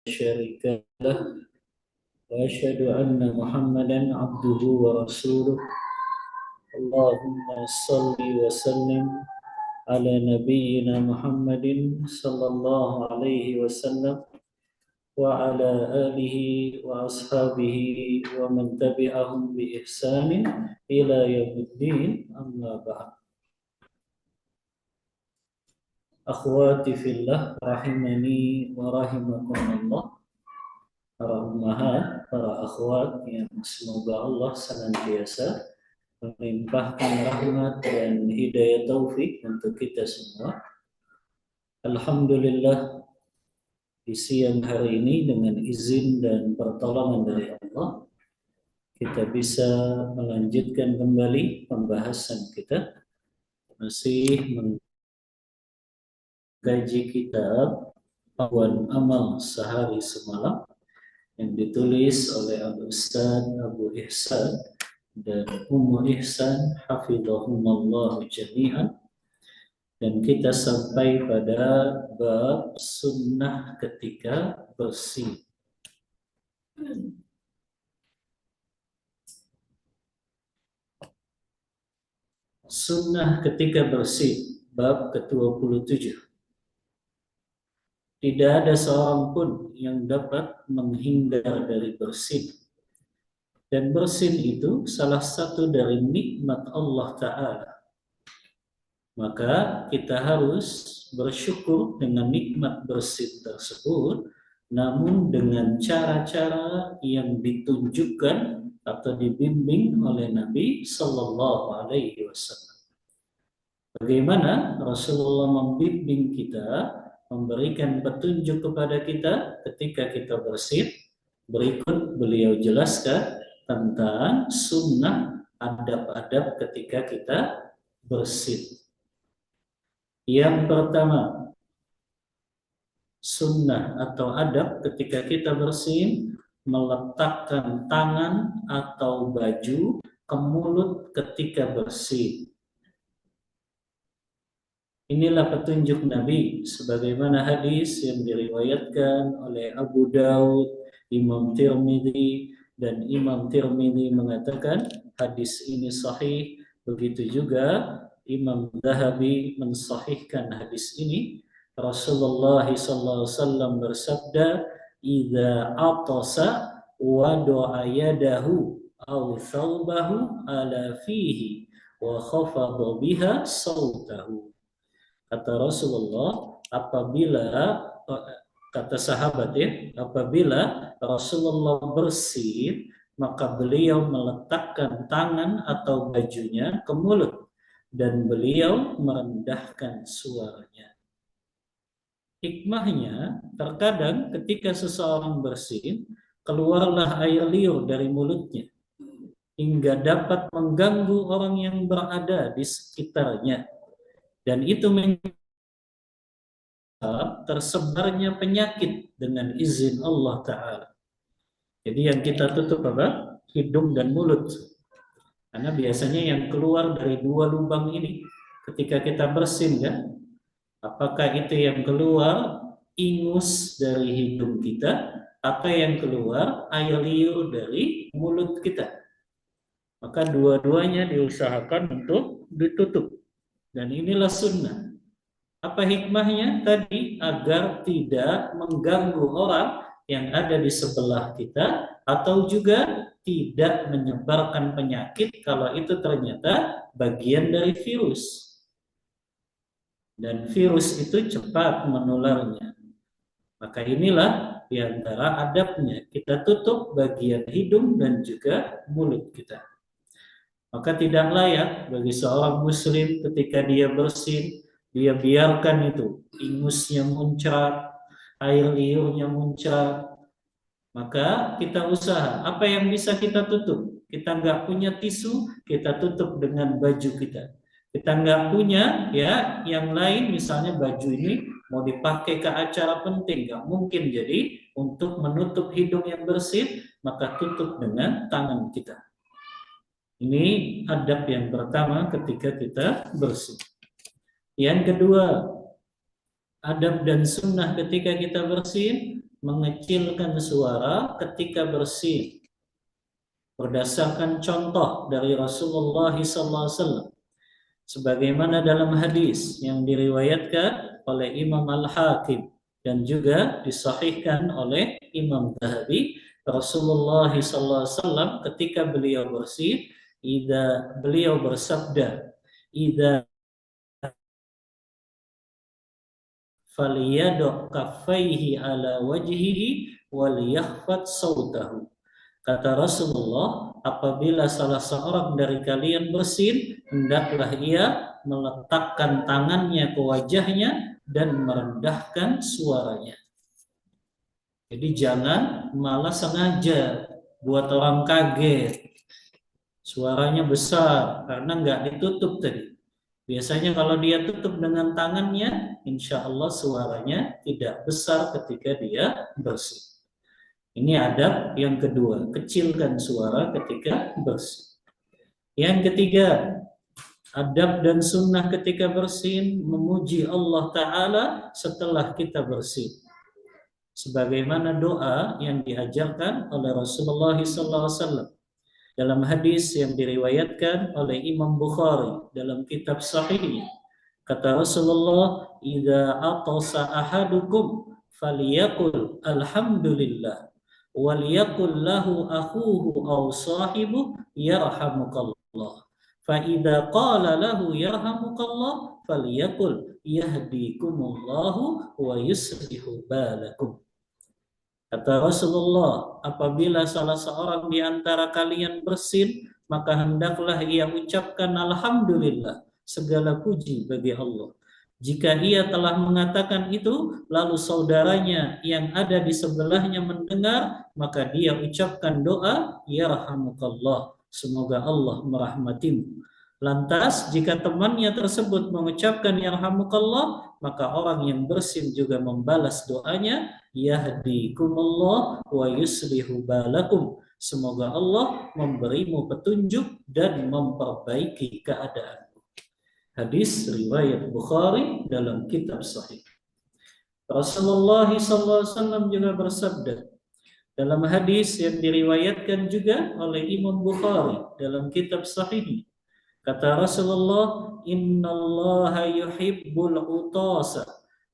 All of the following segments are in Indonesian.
شريك له وأشهد أن محمدا عبده ورسوله اللهم صل وسلم على نبينا محمد صلى الله عليه وسلم وعلى آله وأصحابه ومن تبعهم بإحسان إلى يوم الدين أما بعد. Akhwati fillah rahimani wa rahimakumullah. Para ummahat, para akhwat yang semoga Allah senantiasa melimpahkan rahmat dan hidayah taufik untuk kita semua. Alhamdulillah, di siang hari ini dengan izin dan pertolongan dari Allah kita bisa melanjutkan kembali pembahasan kita, masih mengkaji kitab Awan Amal Sehari Semalam yang ditulis oleh Al-Ustaz Abu Ihsan dan Ummu Ihsan hafizahumullah jami'an, dan kita sampai pada bab sunnah ketika bersih. Sunnah ketika bersih, bab ke-27. Tidak ada seorang pun yang dapat menghindar dari bersin. Dan bersin itu salah satu dari nikmat Allah Ta'ala. Maka kita harus bersyukur dengan nikmat bersin tersebut, namun dengan cara-cara yang ditunjukkan atau dibimbing oleh Nabi Sallallahu Alaihi Wasallam. Bagaimana Rasulullah membimbing kita, memberikan petunjuk kepada kita ketika kita bersin? Berikut beliau jelaskan tentang sunnah adab-adab ketika kita bersin. Yang pertama, sunnah atau adab ketika kita bersin, meletakkan tangan atau baju ke mulut ketika bersin. Inilah petunjuk Nabi sebagaimana hadis yang diriwayatkan oleh Abu Daud, Imam Tirmidzi, dan Imam Tirmidzi mengatakan hadis ini sahih. Begitu juga Imam Zahabi mensahihkan hadis ini. Rasulullah SAW bersabda, "Idza atasa wada'a yadahu aw thawbahu ala fihi wa khafadha biha sautahu." Kata Rasulullah, kata sahabat ya, apabila Rasulullah bersin, maka beliau meletakkan tangan atau bajunya ke mulut dan beliau merendahkan suaranya. Hikmahnya, terkadang ketika seseorang bersin, keluarlah air liur dari mulutnya hingga dapat mengganggu orang yang berada di sekitarnya. Dan itu tersebarnya penyakit dengan izin Allah Ta'ala. Jadi yang kita tutup apa? Hidung dan mulut. Karena biasanya yang keluar dari dua lubang ini ketika kita bersin kan, apakah itu yang keluar ingus dari hidung kita atau yang keluar air liur dari mulut kita? Maka dua-duanya diusahakan untuk ditutup. Dan inilah sunnah. Apa hikmahnya? Tadi agar tidak mengganggu orang yang ada di sebelah kita, atau juga tidak menyebarkan penyakit kalau itu ternyata bagian dari virus. Dan virus itu cepat menularnya. Maka inilah di antara adabnya. Kita tutup bagian hidung dan juga mulut kita. Maka tidak layak bagi seorang muslim ketika dia bersin, dia biarkan itu ingusnya muncrat, air liurnya muncrat. Maka kita usaha, apa yang bisa kita tutup? Kita nggak punya tisu, kita tutup dengan baju kita. Kita nggak punya ya yang lain, misalnya baju ini mau dipakai ke acara penting, nggak mungkin. Jadi untuk menutup hidung yang bersih, maka tutup dengan tangan kita. Ini adab yang pertama ketika kita bersin. Yang kedua, adab dan sunnah ketika kita bersin, mengecilkan suara ketika bersin berdasarkan contoh dari Rasulullah SAW sebagaimana dalam hadis yang diriwayatkan oleh Imam Al-Hakim dan juga disahihkan oleh Imam Zahabi. Rasulullah SAW ketika beliau bersin, beliau bersabda, "Idza faliyadu kaffaihi ala wajhihi wal yakhfat sautahu." Kata Rasulullah, apabila salah seorang dari kalian bersin, hendaklah ia meletakkan tangannya ke wajahnya dan merendahkan suaranya. Jadi jangan malah sengaja buat orang kaget. Suaranya besar karena nggak ditutup tadi. Biasanya kalau dia tutup dengan tangannya, insya Allah suaranya tidak besar ketika dia bersin. Ini adab yang kedua, kecilkan suara ketika bersin. Yang ketiga, adab dan sunnah ketika bersin, memuji Allah Ta'ala setelah kita bersin. Sebagaimana doa yang diajarkan oleh Rasulullah SAW. Dalam hadis yang diriwayatkan oleh Imam Bukhari dalam kitab sahihnya. Kata Rasulullah, "Idza atasa ahadukum falyaqul alhamdulillah. Waliyakul lahu akhuhu aw sahibu yarhamukallah. Fa idza qala lahu yarhamukallah falyakul yahdikumullahu wa yuslihu balakum." Kata Rasulullah, apabila salah seorang di antara kalian bersin, maka hendaklah ia ucapkan alhamdulillah, segala puji bagi Allah. Jika ia telah mengatakan itu, lalu saudaranya yang ada di sebelahnya mendengar, maka dia ucapkan doa, yarhamukallah, semoga Allah merahmatimu. Lantas, jika temannya tersebut mengucapkan yarhamukallah, maka orang yang bersin juga membalas doanya, yahdikumullah wa yuslihu balakum. Semoga Allah memberimu petunjuk dan memperbaiki keadaan. Hadis riwayat Bukhari dalam kitab sahih. Rasulullah SAW juga bersabda dalam hadis yang diriwayatkan juga oleh Imam Bukhari dalam kitab sahih. Kata Rasulullah, "Innallaha yuhibbul utasa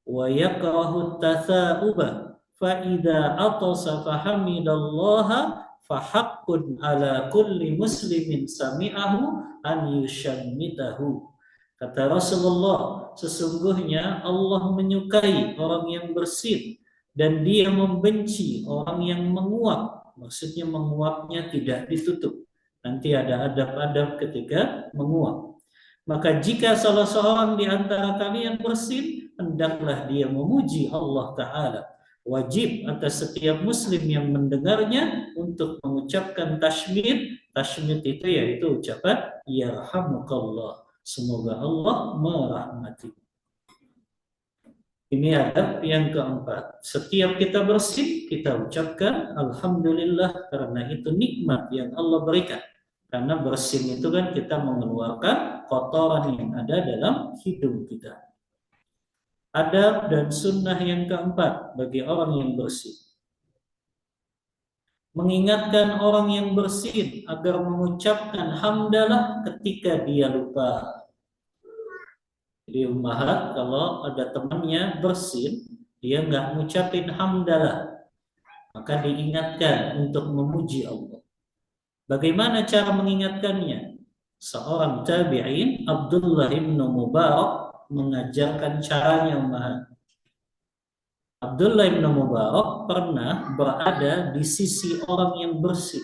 wa yakrahu tatha'uba fa idza atasa fahamidallaha fahaqqun ala kulli muslimin sami'ahu an yushammitahu." Kata Rasulullah, sesungguhnya Allah menyukai orang yang bersin dan dia membenci orang yang menguap. Maksudnya menguapnya tidak ditutup. Nanti ada adab-adab ketika menguap. Maka jika salah seorang di antara kalian bersin, hendaklah dia memuji Allah Ta'ala. Wajib atas setiap muslim yang mendengarnya untuk mengucapkan tashmid. Tashmid itu yaitu ucapan yarhamukallah. Semoga Allah merahmati. Ini adab yang keempat. Setiap kita bersin, kita ucapkan alhamdulillah karena itu nikmat yang Allah berikan. Karena bersin itu kan kita mengeluarkan kotoran yang ada dalam hidung kita. Adab dan sunnah yang keempat bagi orang yang bersin. Mengingatkan orang yang bersin agar mengucapkan hamdalah ketika dia lupa. Jadi ummahat kalau ada temannya bersin, dia nggak ngucapin hamdalah, maka diingatkan untuk memuji Allah. Bagaimana cara mengingatkannya? Seorang tabi'in, Abdullah bin Mubarak, mengajarkan caranya ummahat. Abdullah bin Mubarak pernah berada di sisi orang yang bersin.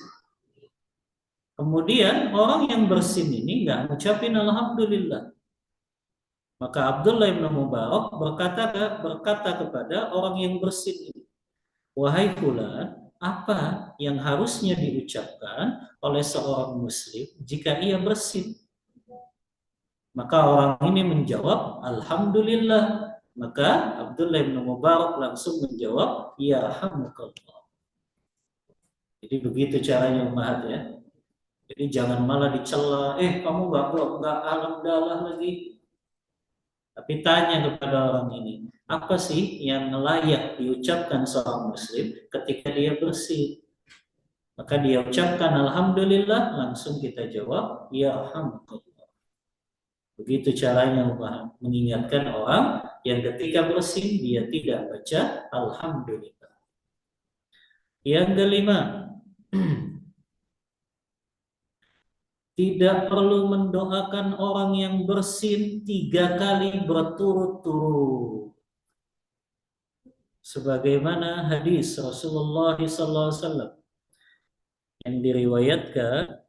Kemudian orang yang bersin ini nggak ngucapin alhamdulillah. Maka Abdullah bin Mubarak berkata kepada orang yang bersin ini, "Wahai fulan, apa yang harusnya diucapkan oleh seorang muslim jika ia bersin?" Maka orang ini menjawab, "Alhamdulillah." Maka Abdullah bin Mubarak langsung menjawab, "Yarhamukallah." Jadi begitu caranya ummahat ya. Jadi jangan malah dicela, kamu nggak alhamdulillah lagi. Tapi tanya kepada orang ini, Apa sih yang layak diucapkan seorang muslim ketika dia bersih? Maka dia ucapkan alhamdulillah, langsung kita jawab ya alhamdulillah. Begitu caranya mengingatkan orang yang ketika bersin dia tidak baca alhamdulillah. Yang kelima, tidak perlu mendoakan orang yang bersin 3 kali berturut-turut. Sebagaimana hadis Rasulullah SAW yang diriwayatkan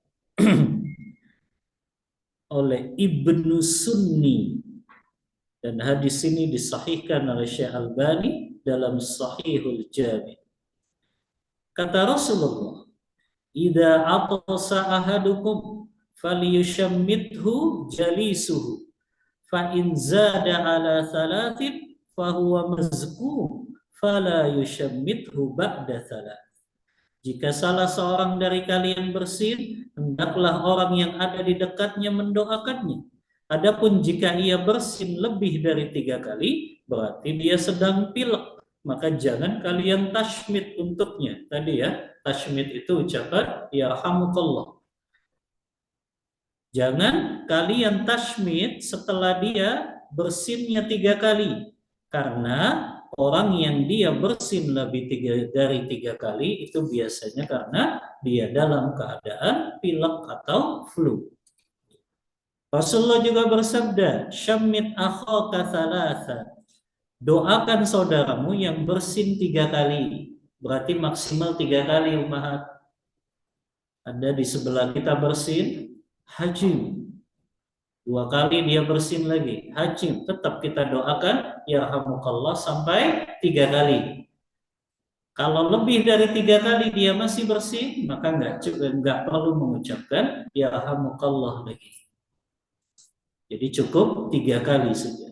oleh Ibnu Sunni, dan hadis ini disahihkan oleh Syekh Albani dalam Sahihul Jami. Kata Rasulullah, "Idza atasa ahadukum falyushammithu jalisuhu, fa in zada ala thalathin fahuwa mazkum, fala yushammithu ba'da thalath." Jika salah seorang dari kalian bersin, hendaklah orang yang ada di dekatnya mendoakannya. Adapun jika ia bersin lebih dari 3 kali, berarti dia sedang pilek. Maka jangan kalian tashmid untuknya. Tadi ya, tashmid itu ucapan yarhamukallah. Jangan kalian tashmid setelah dia bersinnya 3 kali. Karena orang yang dia bersin lebih dari 3 kali itu biasanya karena dia dalam keadaan pilek atau flu. Rasulullah juga bersabda, "Syammit akhaka thalatha." Doakan saudaramu yang bersin 3 kali. Berarti maksimal 3 kali ummahat. Ada di sebelah kita bersin, hajim. 2 kali dia bersin lagi, hajim. Tetap kita doakan yarhamukallah sampai 3 kali. Kalau lebih dari 3 kali dia masih bersih, maka nggak perlu mengucapkan yarhamukallah lagi. Jadi cukup 3 kali saja.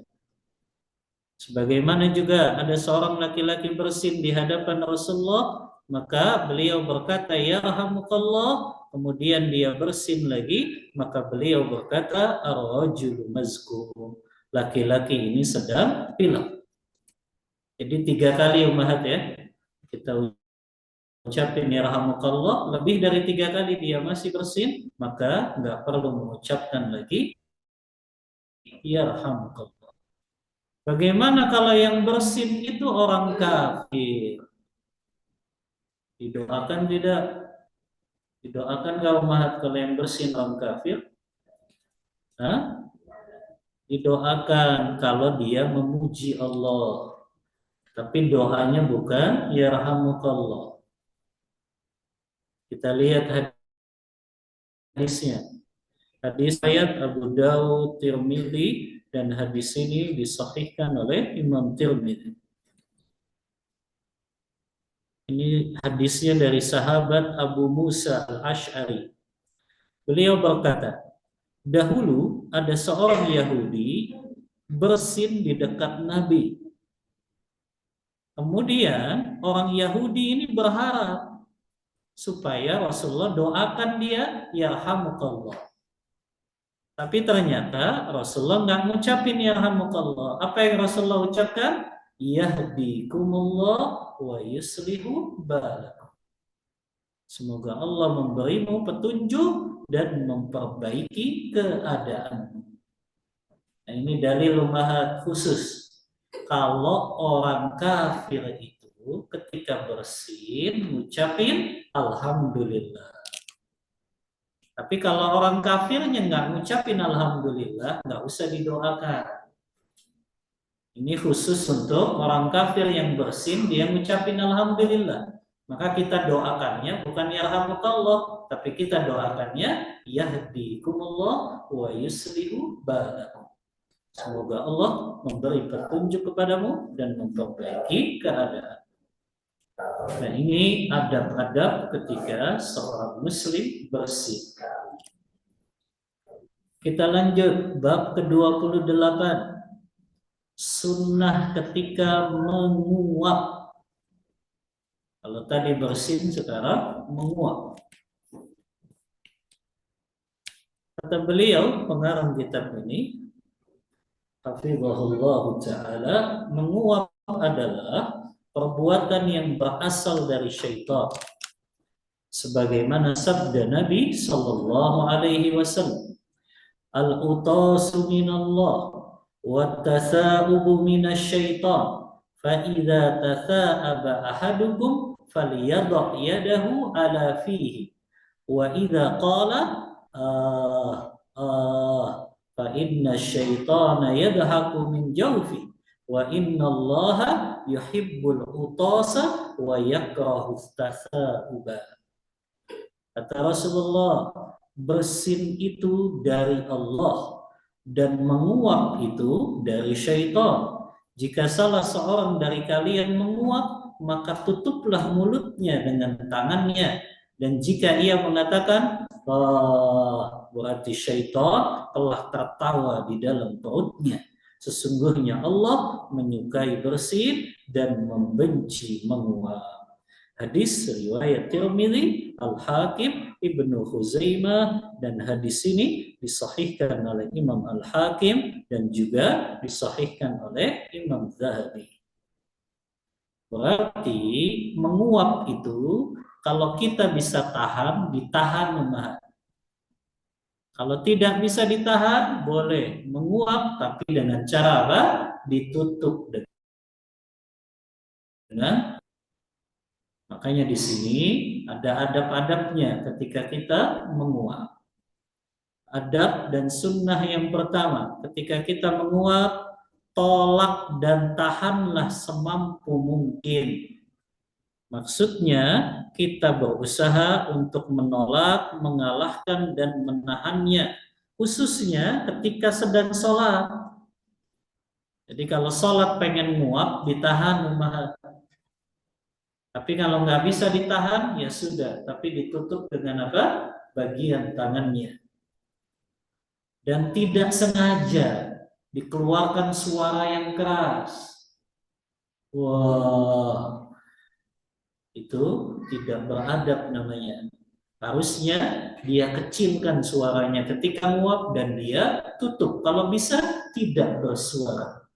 Sebagaimana juga ada seorang laki-laki bersin di hadapan Rasulullah, maka beliau berkata yarhamukallah, kemudian dia bersin lagi, maka beliau berkata ar-rajulu mazkum. Laki-laki ini sedang pilek. Jadi 3 kali ummahat ya. Kita ucapin yarhamukallah, lebih dari 3 kali dia masih bersin, maka nggak perlu mengucapkan lagi yarhamukallah. Bagaimana kalau yang bersin itu orang kafir? Didoakan tidak? Didoakan kalau mahat kalau yang bersin orang kafir? Hah? Didoakan kalau dia memuji Allah. Tapi doanya bukan yarhamukallah. Kita lihat hadisnya. Hadis ayat Abu Dawud, Tirmidzi, dan hadis ini disahihkan oleh Imam Tirmidzi. Ini hadisnya dari sahabat Abu Musa al-Ash'ari. Beliau berkata, dahulu ada seorang Yahudi bersin di dekat Nabi. Kemudian orang Yahudi ini berharap supaya Rasulullah doakan dia, yarhamukallah. Tapi ternyata Rasulullah nggak ngucapin yarhamukallah. Apa yang Rasulullah ucapkan? Yahdikumullah wa yuslihu balakum. Semoga Allah memberimu petunjuk dan memperbaiki keadaanmu. Nah, ini dalil ummahat khusus. Kalau orang kafir itu ketika bersin ngucapin alhamdulillah. Tapi kalau orang kafirnya nggak ngucapin alhamdulillah, nggak usah didoakan. Ini khusus untuk orang kafir yang bersin, dia ngucapin alhamdulillah. Maka kita doakannya bukan yarhamukallah, tapi kita doakannya yahdikumullah wa yuslihu balakum. Semoga Allah memberi petunjuk kepadamu dan memperbaiki keadaan. Nah, ini adab-adab ketika seorang muslim bersin. Kita lanjut bab ke-28. Sunnah ketika menguap. Kalau tadi bersin, sekarang menguap. Kata beliau, pengarang kitab ini, hafizahullah ta'ala, menguap adalah perbuatan yang berasal dari syaitan. Sebagaimana sabda Nabi sallallahu alaihi wasallam, al-utasu minallah wa tasa'ubu minasyaitan, fa idza tasa'aba ahadukum falyadha yadahu ala fihi wa idza qala ah fa inna syaitana yadhaku min jawfi wa inna allaha yuhibbul utasa wa yakrahu tasa'uba. Kata Rasulullah, bersin itu dari Allah dan menguap itu dari syaitan. Jika salah seorang dari kalian menguap, maka tutuplah mulutnya dengan tangannya. Dan jika ia mengatakan, berarti syaitan telah tertawa di dalam perutnya. Sesungguhnya Allah menyukai bersin dan membenci menguap. Hadis riwayat Tirmidzi, Al-Hakim, Ibnu Khuzaimah, dan hadis ini disahihkan oleh Imam Al-Hakim dan juga disahihkan oleh Imam Zahabi. Berarti menguap itu kalau kita bisa tahan, ditahan memahami. Kalau tidak bisa ditahan, boleh menguap tapi dengan cara apa? Ditutup dengan. Makanya di sini ada adab-adabnya ketika kita menguap. Adab dan sunnah yang pertama, ketika kita menguap, tolak dan tahanlah semampu mungkin. Maksudnya kita berusaha untuk menolak, mengalahkan, dan menahannya. Khususnya ketika sedang sholat. Jadi kalau sholat pengen nguap, ditahan umahat. Tapi kalau nggak bisa ditahan, ya sudah. Tapi ditutup dengan apa? Bagian tangannya. Dan tidak sengaja dikeluarkan suara yang keras. Wah, itu tidak beradab namanya. Harusnya dia kecilkan suaranya ketika nguap dan dia tutup. Kalau bisa tidak bersuara.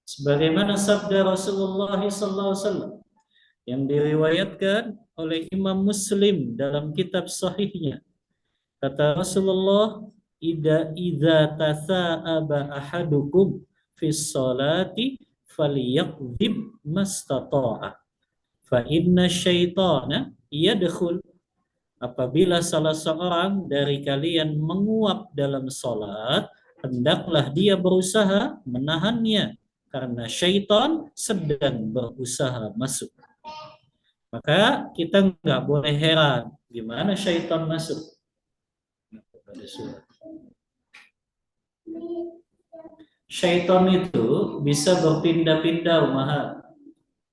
Sebagaimana sabda Rasulullah SAW yang diriwayatkan oleh Imam Muslim dalam kitab sahihnya. Kata Rasulullah, idza tasa'aba ahadukum fis salati falyakdzib mastata'a fa inna syaitana yadkhul. Apabila salah seorang dari kalian menguap dalam salat, hendaklah dia berusaha menahannya karena syaitan sedang berusaha masuk. Maka kita nggak boleh heran gimana syaitan masuk. Syaitan itu bisa berpindah-pindah umahat,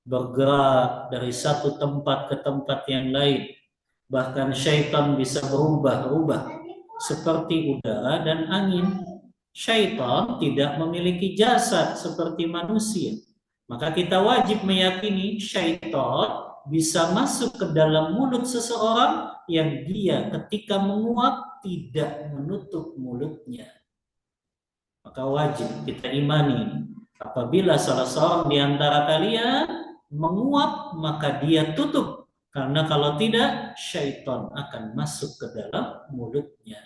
bergerak dari satu tempat ke tempat yang lain. Bahkan syaitan bisa berubah-ubah seperti udara dan angin. Syaitan tidak memiliki jasad seperti manusia. Maka kita wajib meyakini syaitan bisa masuk ke dalam mulut seseorang yang dia ketika menguap tidak menutup mulutnya. Maka wajib kita imani apabila salah seorang di antara kalian menguap maka dia tutup, karena kalau tidak syaitan akan masuk ke dalam mulutnya.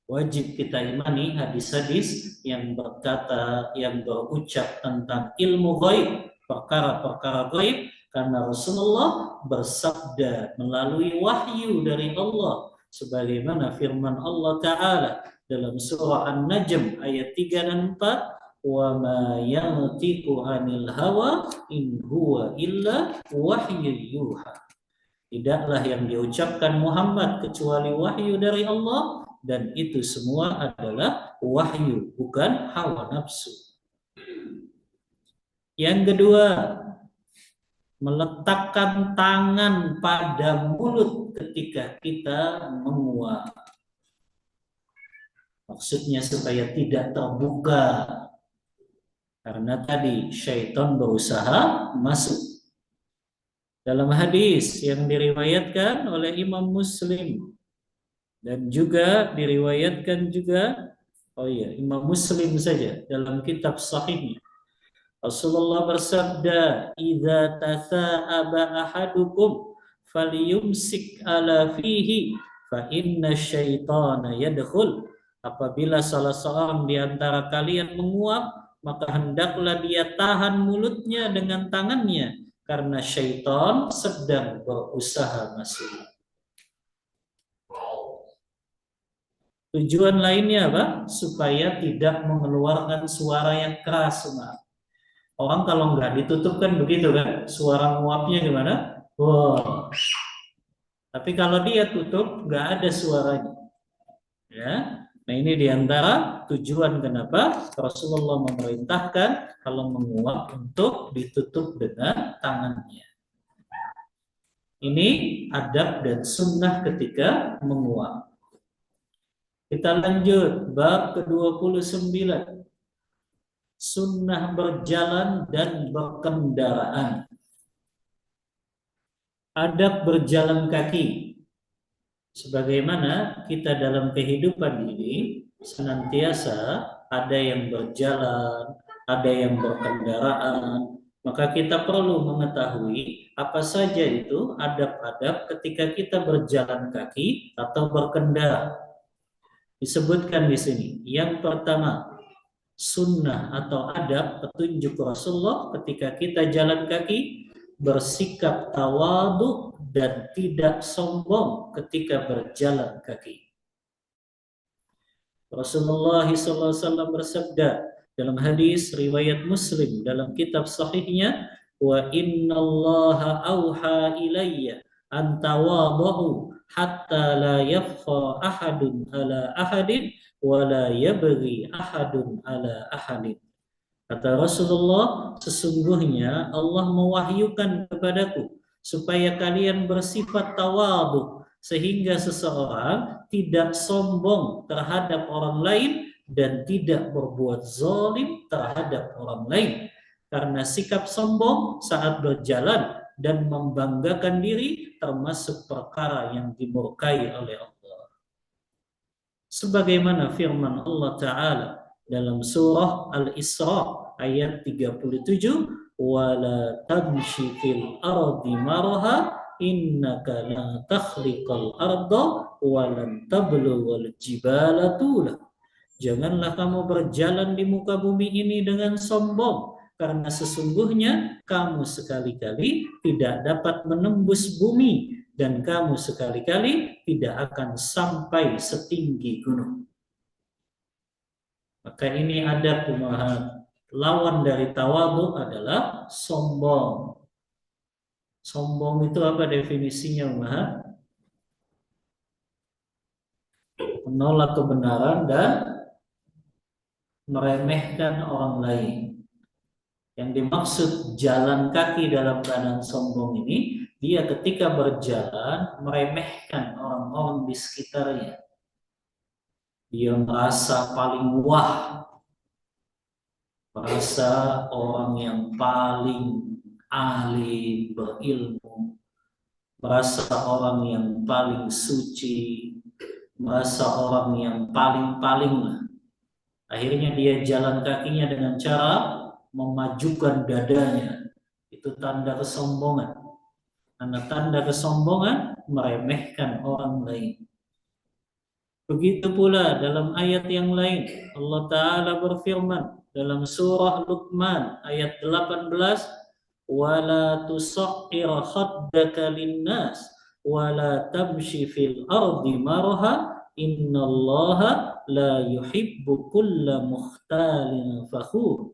Wajib kita imani hadis-hadis yang berkata, yang berucap tentang ilmu gaib, perkara-perkara gaib, karena Rasulullah bersabda melalui wahyu dari Allah sebagaimana firman Allah Ta'ala dalam surah An-Najm ayat 3 dan 4, wa ma yantiqu 'anil hawa in huwa illa wahyu yuha. Tidaklah yang diucapkan Muhammad kecuali wahyu dari Allah, dan itu semua adalah wahyu, bukan hawa nafsu. Yang kedua, meletakkan tangan pada mulut ketika kita menguap. Maksudnya supaya tidak terbuka. Karena tadi syaitan berusaha masuk. Dalam hadis yang diriwayatkan oleh Imam Muslim dan juga diriwayatkan juga Oh iya, Imam Muslim saja dalam kitab sahihnya Rasulullah bersabda, "Idza tasa'aba ahadukum falyumsik ala fihi fa inna syaitana yadkhul." Apabila salah seorang di antara kalian menguap, maka hendaklah dia tahan mulutnya dengan tangannya karena syaitan sedang berusaha masuk. Tujuan lainnya apa? Supaya tidak mengeluarkan suara yang keras, Umar. Orang kalau nggak ditutup kan begitu kan, suara nguapnya gimana? Wow. Tapi kalau dia tutup, nggak ada suaranya. Ya, nah ini diantara tujuan kenapa Rasulullah memerintahkan kalau menguap untuk ditutup dengan tangannya. Ini adab dan sunnah ketika menguap. Kita lanjut bab ke-29. Sunnah berjalan dan berkendaraan. Adab berjalan kaki. Sebagaimana kita dalam kehidupan ini senantiasa ada yang berjalan, ada yang berkendaraan, maka kita perlu mengetahui apa saja itu adab-adab ketika kita berjalan kaki atau berkendara. Disebutkan di sini. Yang pertama, sunnah atau adab petunjuk Rasulullah ketika kita jalan kaki, bersikap tawadu dan tidak sombong ketika berjalan kaki. Rasulullah SAW bersabda dalam hadis riwayat Muslim dalam kitab sahihnya, wa innallaha auha ilayya an tawadu hatta la yafqa ahadun ala ahadin wa la yabghi ahadun ala ahadin. Kata Rasulullah, sesungguhnya Allah mewahyukan kepadaku supaya kalian bersifat tawadu sehingga seseorang tidak sombong terhadap orang lain dan tidak berbuat zalim terhadap orang lain. Karena sikap sombong saat berjalan dan membanggakan diri termasuk perkara yang dimurkai oleh Allah. Sebagaimana firman Allah Ta'ala dalam surah Al-Isra ayat 37, wala tamshi fil ardi maraha innaka la takhliqal arda wa lan tablughal jibala tula. Janganlah kamu berjalan di muka bumi ini dengan sombong, karena sesungguhnya kamu sekali-kali tidak dapat menembus bumi dan kamu sekali-kali tidak akan sampai setinggi gunung. Maka ini ada pemahaman. Lawan dari tawadhu adalah sombong. Sombong itu apa definisinya, Umar? Menolak kebenaran dan meremehkan orang lain. Yang dimaksud jalan kaki dalam keadaan sombong ini, dia ketika berjalan meremehkan orang-orang di sekitarnya. Dia merasa paling wah, merasa orang yang paling ahli berilmu, merasa orang yang paling suci, merasa orang yang paling-paling lah. Akhirnya dia jalan kakinya dengan cara memajukan dadanya. Itu tanda kesombongan. Karena tanda kesombongan meremehkan orang lain. Begitu pula dalam ayat yang lain Allah Ta'ala berfirman dalam surah Luqman ayat 18, wala tusaqqir khaddaka linnas wala tamshi fil ardi maraha innallaha la yuhibbu kulla mukhtalin fakhur.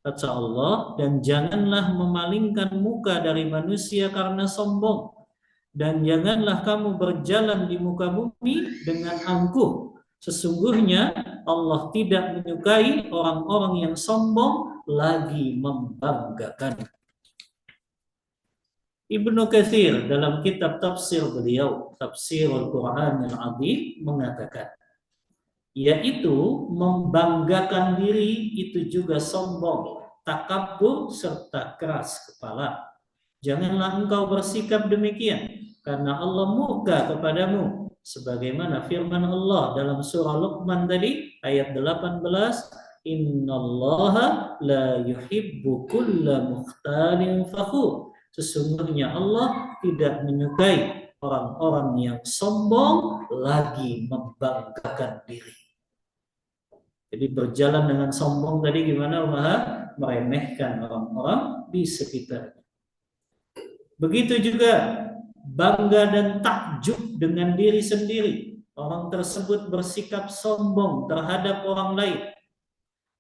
Kata Allah, dan janganlah memalingkan muka dari manusia karena sombong, dan janganlah kamu berjalan di muka bumi dengan angkuh. Sesungguhnya Allah tidak menyukai orang-orang yang sombong lagi membanggakan. Ibnu Katsir dalam kitab tafsir beliau, Tafsirul Quran Al-Azim, mengatakan, yaitu membanggakan diri itu juga sombong, takabur serta keras kepala. Janganlah engkau bersikap demikian, karena Allah murka kepadamu. Sebagaimana firman Allah dalam surah Luqman tadi ayat 18, innallaha la yuhibbu kulla mukhtalin fakhur. Sesungguhnya Allah tidak menyukai orang-orang yang sombong lagi membanggakan diri. Jadi berjalan dengan sombong tadi gimana, meremehkan orang-orang di sekitarnya. Begitu juga bangga dan takjub dengan diri sendiri. Orang tersebut bersikap sombong terhadap orang lain.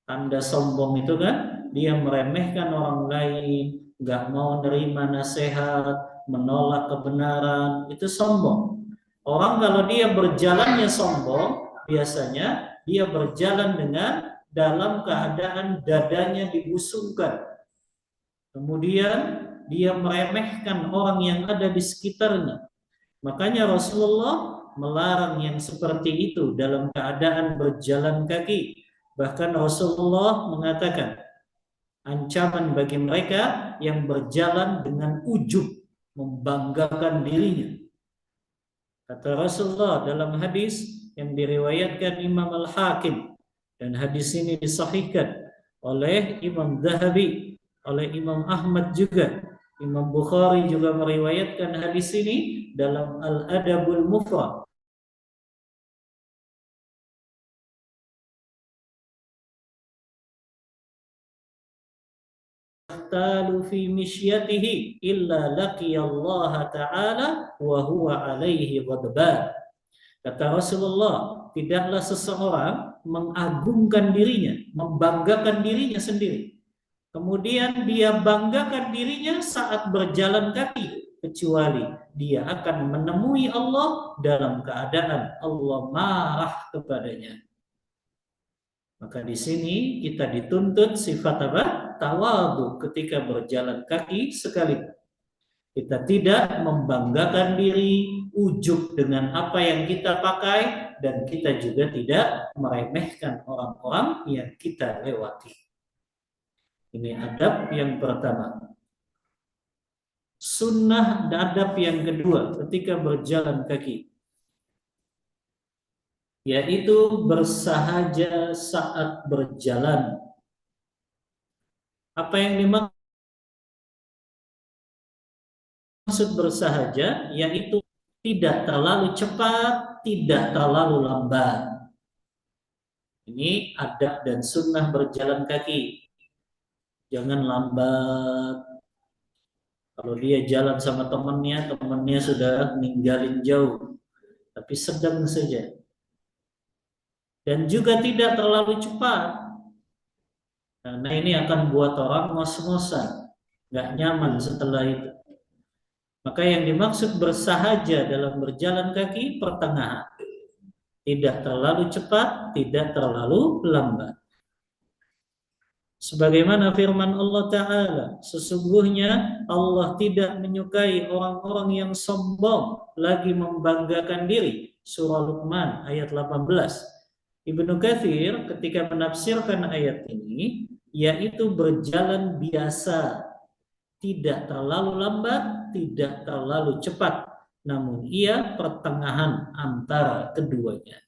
Tanda sombong itu kan, dia meremehkan orang lain, nggak mau nerima nasihat, menolak kebenaran, itu sombong. Orang kalau dia berjalannya sombong, biasanya dia berjalan dengan dalam keadaan dadanya dibusungkan. Kemudian dia meremehkan orang yang ada di sekitarnya. Makanya Rasulullah melarang yang seperti itu dalam keadaan berjalan kaki. Bahkan Rasulullah mengatakan ancaman bagi mereka yang berjalan dengan ujub, membanggakan dirinya. Kata Rasulullah dalam hadis yang diriwayatkan Imam Al-Hakim, dan hadis ini disahihkan oleh Imam Zahabi, oleh Imam Ahmad juga. Imam Bukhari juga meriwayatkan hadis ini dalam Al-Adabul Mufrad. Talu fi misyatihi illa laqiyallaha ta'ala wa huwa alaihi ghadban. Kata Rasulullah, tidaklah seseorang mengagungkan dirinya, membanggakan dirinya sendiri. Kemudian dia banggakan dirinya saat berjalan kaki, kecuali dia akan menemui Allah dalam keadaan Allah marah kepadanya. Maka di sini kita dituntut sifat apa? Tawadhu ketika berjalan kaki sekali. Kita tidak membanggakan diri, ujub dengan apa yang kita pakai, dan kita juga tidak meremehkan orang-orang yang kita lewati. Ini adab yang pertama. Sunnah adab yang kedua ketika berjalan kaki, yaitu bersahaja saat berjalan. Apa yang dimaksud bersahaja? Yaitu tidak terlalu cepat, tidak terlalu lambat. Ini adab dan sunnah berjalan kaki. Jangan lambat. Kalau dia jalan sama temannya sudah ninggalin jauh, tapi sedang saja. Dan juga tidak terlalu cepat, karena ini akan buat orang ngos-ngosan, nggak nyaman setelah itu. Maka yang dimaksud bersahaja dalam berjalan kaki pertengahan, tidak terlalu cepat, tidak terlalu lambat. Sebagaimana firman Allah Ta'ala, sesungguhnya Allah tidak menyukai orang-orang yang sombong lagi membanggakan diri. Surah Luqman ayat 18. Ibnu Katsir ketika menafsirkan ayat ini, yaitu berjalan biasa, tidak terlalu lambat, tidak terlalu cepat, namun ia pertengahan antara keduanya.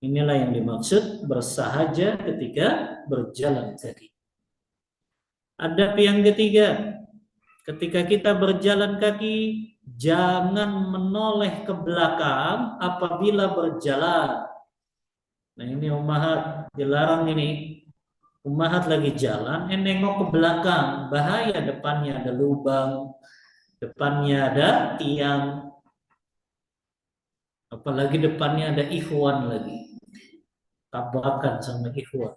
Inilah yang dimaksud bersahaja ketika berjalan kaki. Adab yang ketiga, ketika kita berjalan kaki, jangan menoleh ke belakang apabila berjalan. Nah ini ummahat dilarang ini. Ummahat lagi jalan, nengok ke belakang, bahaya, depannya ada lubang, depannya ada tiang, apalagi depannya ada ikhwan lagi, tabrakan sama ikhwan.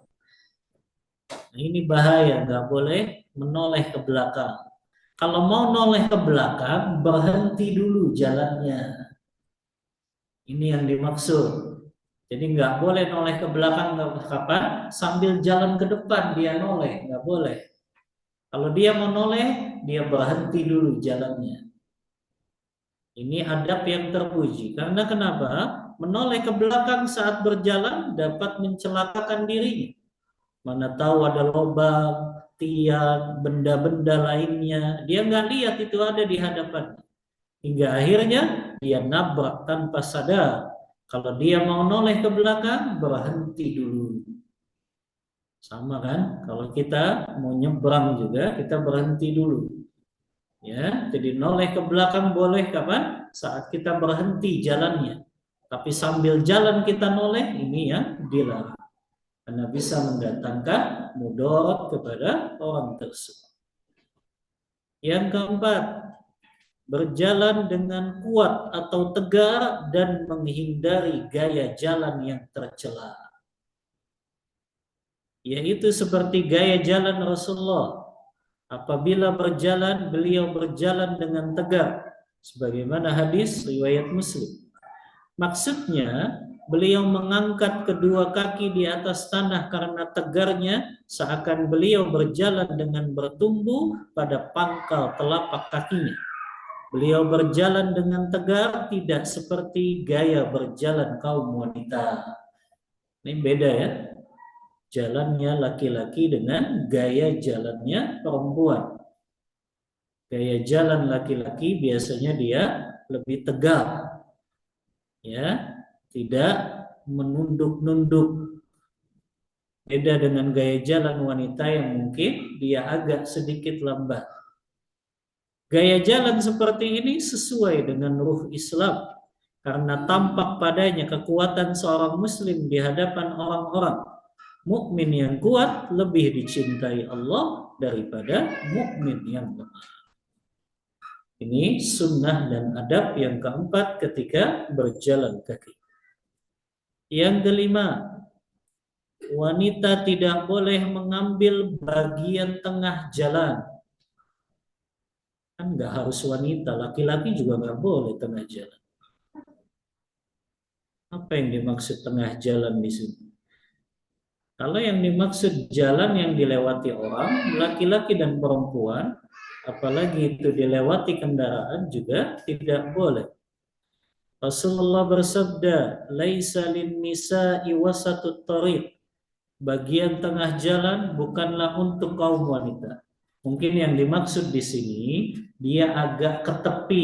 Nah, ini bahaya, nggak boleh menoleh ke belakang. Kalau mau noleh ke belakang, berhenti dulu jalannya. Ini yang dimaksud. Jadi nggak boleh noleh ke belakang, nggak kapan sambil jalan ke depan dia noleh, nggak boleh. Kalau dia mau noleh, dia berhenti dulu jalannya. Ini adab yang terpuji. Karena kenapa? Menoleh ke belakang saat berjalan dapat mencelakakan dirinya. Mana tahu ada lubang, tiang, benda-benda lainnya. Dia nggak lihat itu ada di hadapannya. hingga akhirnya dia nabrak tanpa sadar. Kalau dia mau noleh ke belakang, berhenti dulu. Sama kan? Kalau kita mau nyebrang juga, kita berhenti dulu. Ya, jadi noleh ke belakang boleh kapan? Saat kita berhenti jalannya. Tapi sambil jalan kita noleh, ini yang dilarang. Karena bisa mendatangkan mudarat kepada orang tersebut. Yang keempat, berjalan dengan kuat atau tegar dan menghindari gaya jalan yang tercela. Yaitu seperti gaya jalan Rasulullah. Apabila berjalan, beliau berjalan dengan tegar. Sebagaimana hadis riwayat Muslim. Maksudnya, beliau mengangkat kedua kaki di atas tanah karena tegarnya, seakan beliau berjalan dengan bertumbuh pada pangkal telapak kakinya. Beliau berjalan dengan tegar, tidak seperti gaya berjalan kaum wanita. Ini beda ya, jalannya laki-laki dengan gaya jalannya perempuan. Gaya jalan laki-laki biasanya dia lebih tegar, ya, tidak menunduk-nunduk. Beda dengan gaya jalan wanita yang mungkin dia agak sedikit lambat. Gaya jalan seperti ini sesuai dengan ruh Islam karena tampak padanya kekuatan seorang muslim di hadapan orang-orang. Mukmin yang kuat lebih dicintai Allah daripada mukmin yang lemah. Ini sunnah dan adab yang keempat ketika berjalan kaki. Yang kelima, wanita tidak boleh mengambil bagian tengah jalan. Kan nggak harus wanita, laki-laki juga nggak boleh tengah jalan. Apa yang dimaksud tengah jalan di sini? Kalau yang dimaksud jalan yang dilewati orang, laki-laki dan perempuan, apalagi itu dilewati kendaraan juga tidak boleh. Rasulullah bersabda, "Laisa lin-nisa'i wasatut thariq." Bagian tengah jalan bukanlah untuk kaum wanita. Mungkin yang dimaksud di sini dia agak ke tepi,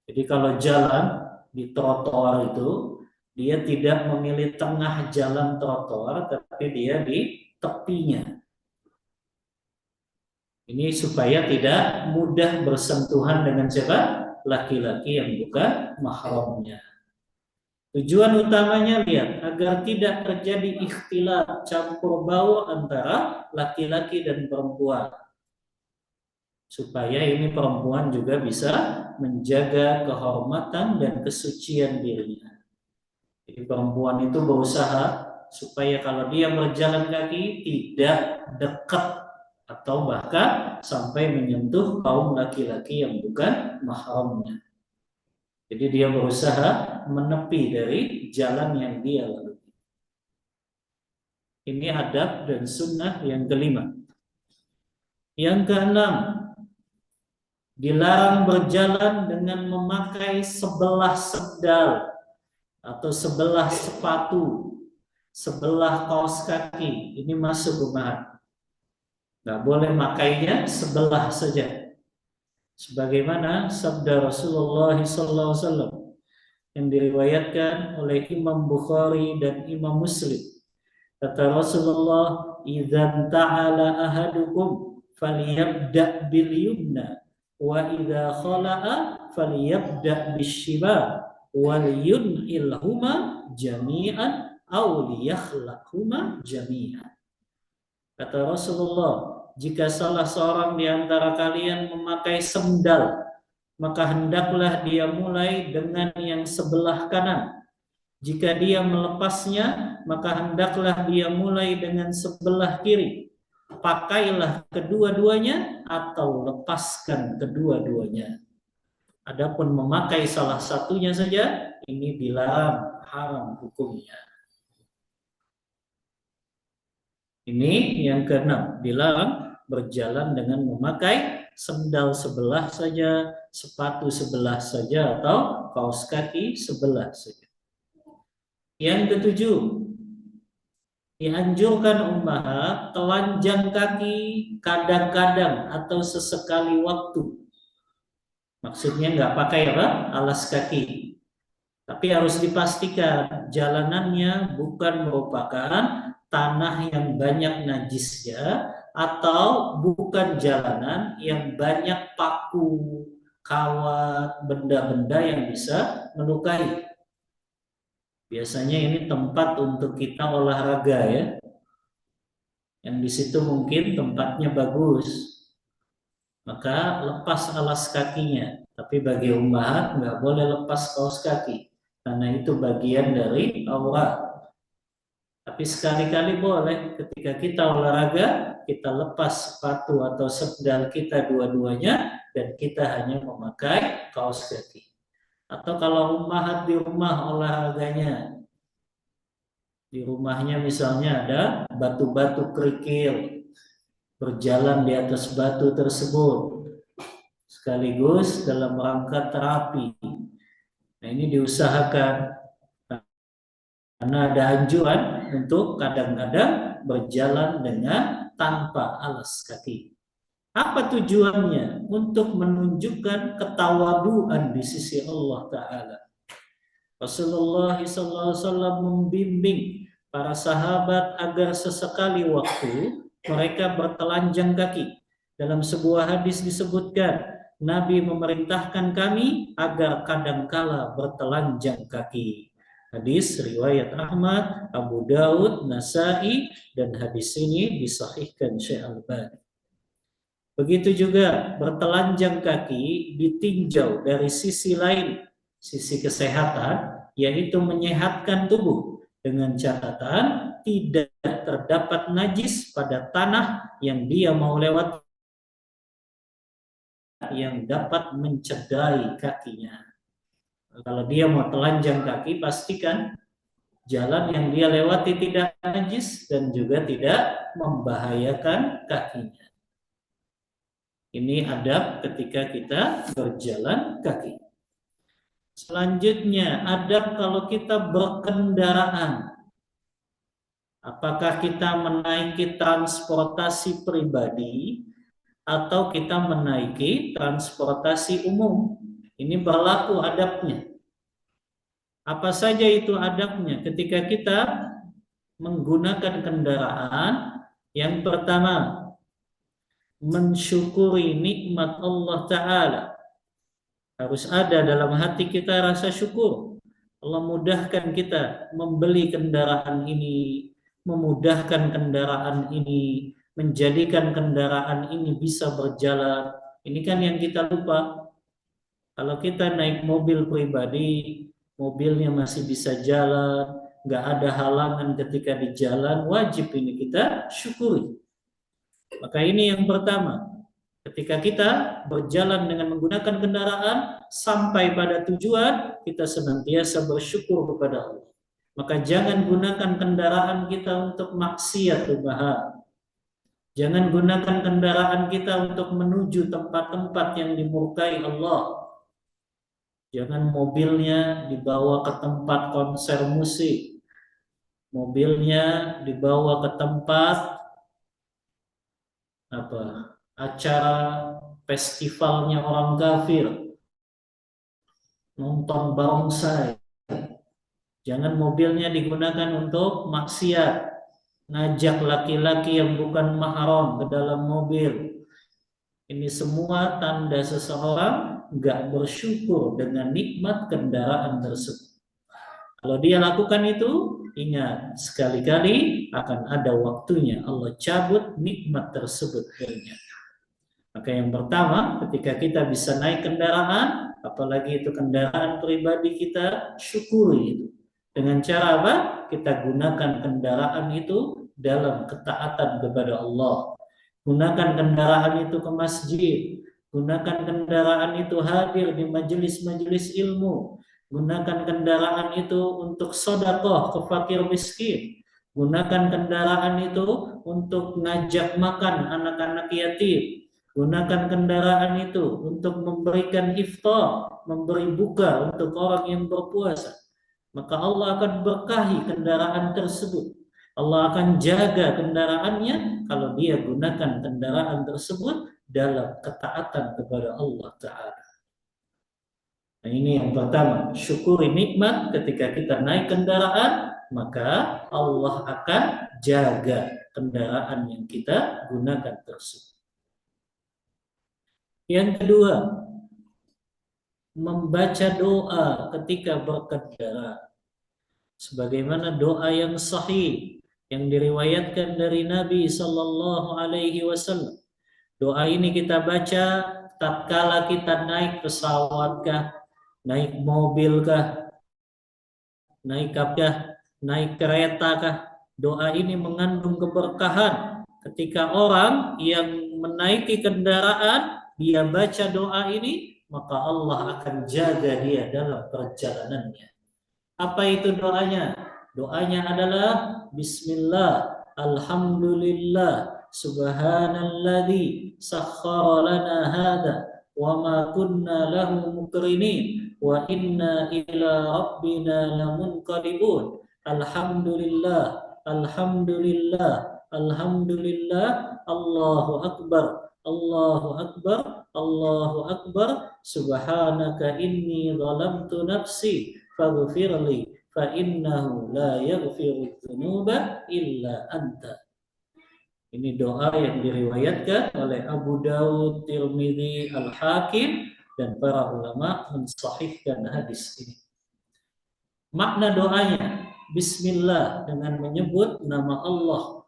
Jadi kalau jalan di trotoar itu dia tidak memilih tengah jalan trotoar, tapi dia di tepinya. Ini supaya tidak mudah bersentuhan dengan siapa? Laki-laki yang bukan mahramnya. Tujuan utamanya lihat agar tidak terjadi ikhtilat campur baur antara laki-laki dan perempuan. Supaya ini perempuan juga bisa menjaga kehormatan dan kesucian dirinya. Jadi perempuan itu berusaha supaya kalau dia berjalan kaki tidak dekat atau bahkan sampai menyentuh kaum laki-laki yang bukan mahramnya. Jadi dia berusaha menepi dari jalan yang dia lalui. Ini adab dan sunnah yang kelima. Yang keenam, dilarang berjalan dengan memakai sebelah sendal atau sebelah sepatu, sebelah kaos kaki. Ini masuk umat. Nggak boleh makainya sebelah saja. Sebagaimana sabda Rasulullah SAW yang diriwayatkan oleh Imam Bukhari dan Imam Muslim. Kata Rasulullah, "Idzan ta'ala ahadukum falyabda' bil yumna wa idza khala'a falyabda' bisyibab wal yun'ilhuma jami'an aw liyakhlaqhuma jami'an." Kata Rasulullah, jika salah seorang di antara kalian memakai sendal, maka hendaklah dia mulai dengan yang sebelah kanan. Jika dia melepasnya, maka hendaklah dia mulai dengan sebelah kiri. Pakailah kedua-duanya atau lepaskan kedua-duanya. Adapun memakai salah satunya saja, ini dilarang, haram hukumnya. Ini yang keenam, dilarang berjalan dengan memakai sendal sebelah saja, sepatu sebelah saja, atau kaos kaki sebelah saja. Yang ketujuh, dianjurkan ummahat telanjang kaki kadang-kadang atau sesekali waktu. Maksudnya nggak pakai apa? Alas kaki. Tapi harus dipastikan jalanannya bukan merupakan tanah yang banyak najisnya atau bukan jalanan yang banyak paku, kawat, benda-benda yang bisa melukai. Biasanya ini tempat untuk kita olahraga ya. Yang di situ mungkin tempatnya bagus. Maka lepas alas kakinya. Tapi bagi ummahat nggak boleh lepas kaos kaki. Karena itu bagian dari aurat. Tapi sekali-kali boleh ketika kita olahraga, kita lepas sepatu atau sendal kita dua-duanya dan kita hanya memakai kaos kaki. Atau kalau ummahat di rumah olahraganya, di rumahnya misalnya ada batu-batu kerikil, berjalan di atas batu tersebut, sekaligus dalam rangka terapi. Nah ini diusahakan karena ada anjuran untuk kadang-kadang berjalan dengan tanpa alas kaki. Apa tujuannya? Untuk menunjukkan ketawaduan di sisi Allah Ta'ala. Rasulullah SAW membimbing para sahabat agar sesekali waktu mereka bertelanjang kaki. Dalam sebuah hadis disebutkan, Nabi memerintahkan kami agar kadangkala bertelanjang kaki. Hadis riwayat Ahmad, Abu Daud, Nasai, dan hadis ini disahihkan Syekh Albani. Begitu juga bertelanjang kaki ditinjau dari sisi lain, sisi kesehatan, yaitu menyehatkan tubuh dengan catatan tidak terdapat najis pada tanah yang dia mau lewat yang dapat mencederai kakinya. Kalau dia mau telanjang kaki, pastikan jalan yang dia lewati tidak najis dan juga tidak membahayakan kakinya. Ini adab ketika kita berjalan kaki. Selanjutnya, adab kalau kita berkendaraan. Apakah kita menaiki transportasi pribadi atau kita menaiki transportasi umum? Ini berlaku adabnya. Apa saja itu adabnya ketika kita menggunakan kendaraan? Yang pertama, mensyukuri nikmat Allah Ta'ala. Harus ada dalam hati kita rasa syukur. Allah mudahkan kita membeli kendaraan ini, memudahkan kendaraan ini, menjadikan kendaraan ini bisa berjalan. Ini kan yang kita lupa. Kalau kita naik mobil pribadi, mobilnya masih bisa jalan, nggak ada halangan ketika di jalan, wajib ini kita syukuri. Maka ini yang pertama, ketika kita berjalan dengan menggunakan kendaraan sampai pada tujuan, kita senantiasa bersyukur kepada Allah. Maka jangan gunakan kendaraan kita untuk maksiat tuhan. Jangan gunakan kendaraan kita untuk menuju tempat-tempat yang dimurkai Allah. Jangan mobilnya dibawa ke tempat konser musik. Mobilnya dibawa ke tempat acara festivalnya orang kafir, nonton barongsai. Jangan mobilnya digunakan untuk maksiat, ngajak laki-laki yang bukan mahram ke dalam mobil. Ini semua tanda seseorang nggak bersyukur dengan nikmat kendaraan tersebut. Kalau dia lakukan itu, ingat, sekali-kali akan ada waktunya Allah cabut nikmat tersebut darinya. Maka yang pertama, ketika kita bisa naik kendaraan, apalagi itu kendaraan pribadi kita, syukuri itu. Dengan cara apa? Kita gunakan kendaraan itu dalam ketaatan kepada Allah. Gunakan kendaraan itu ke masjid. Gunakan kendaraan itu hadir di majelis-majelis ilmu. Gunakan kendaraan itu untuk sedekah ke fakir miskin. Gunakan kendaraan itu untuk ngajak makan anak-anak yatim. Gunakan kendaraan itu untuk memberikan iftar, memberi buka untuk orang yang berpuasa. Maka Allah akan berkahi kendaraan tersebut. Allah akan jaga kendaraannya kalau dia gunakan kendaraan tersebut dalam ketaatan kepada Allah Ta'ala. Nah, ini yang pertama, syukuri nikmat ketika kita naik kendaraan, maka Allah akan jaga kendaraan yang kita gunakan tersebut. Yang kedua, membaca doa ketika berkendara. Sebagaimana doa yang sahih yang diriwayatkan dari Nabi Sallallahu Alaihi Wasallam. Doa ini kita baca tatkala kita naik pesawat kah, naik mobil kah, naik kapkah, naik kereta kah. Doa ini mengandung keberkahan. Ketika orang yang menaiki kendaraan, dia baca doa ini, maka Allah akan jaga dia dalam perjalanannya. Apa itu doanya? Doanya adalah Bismillah, Alhamdulillah, Subhanalladzi sakhkhara lana hada wa ma kunna lahu muqrinin wa inna ila rabbina lamunqalibun. Alhamdulillah, Alhamdulillah, Alhamdulillah, Allahu Akbar, Allahu Akbar, Allahu Akbar, Subhanaka inni zalamtu nafsi faghfirli fa innahu la yaghfiru dzunuba illa anta. Ini doa yang diriwayatkan oleh Abu Dawud, Tirmidzi, Al-Hakim dan para ulama mensahihkan hadis ini. Makna doanya, Bismillah dengan menyebut nama Allah.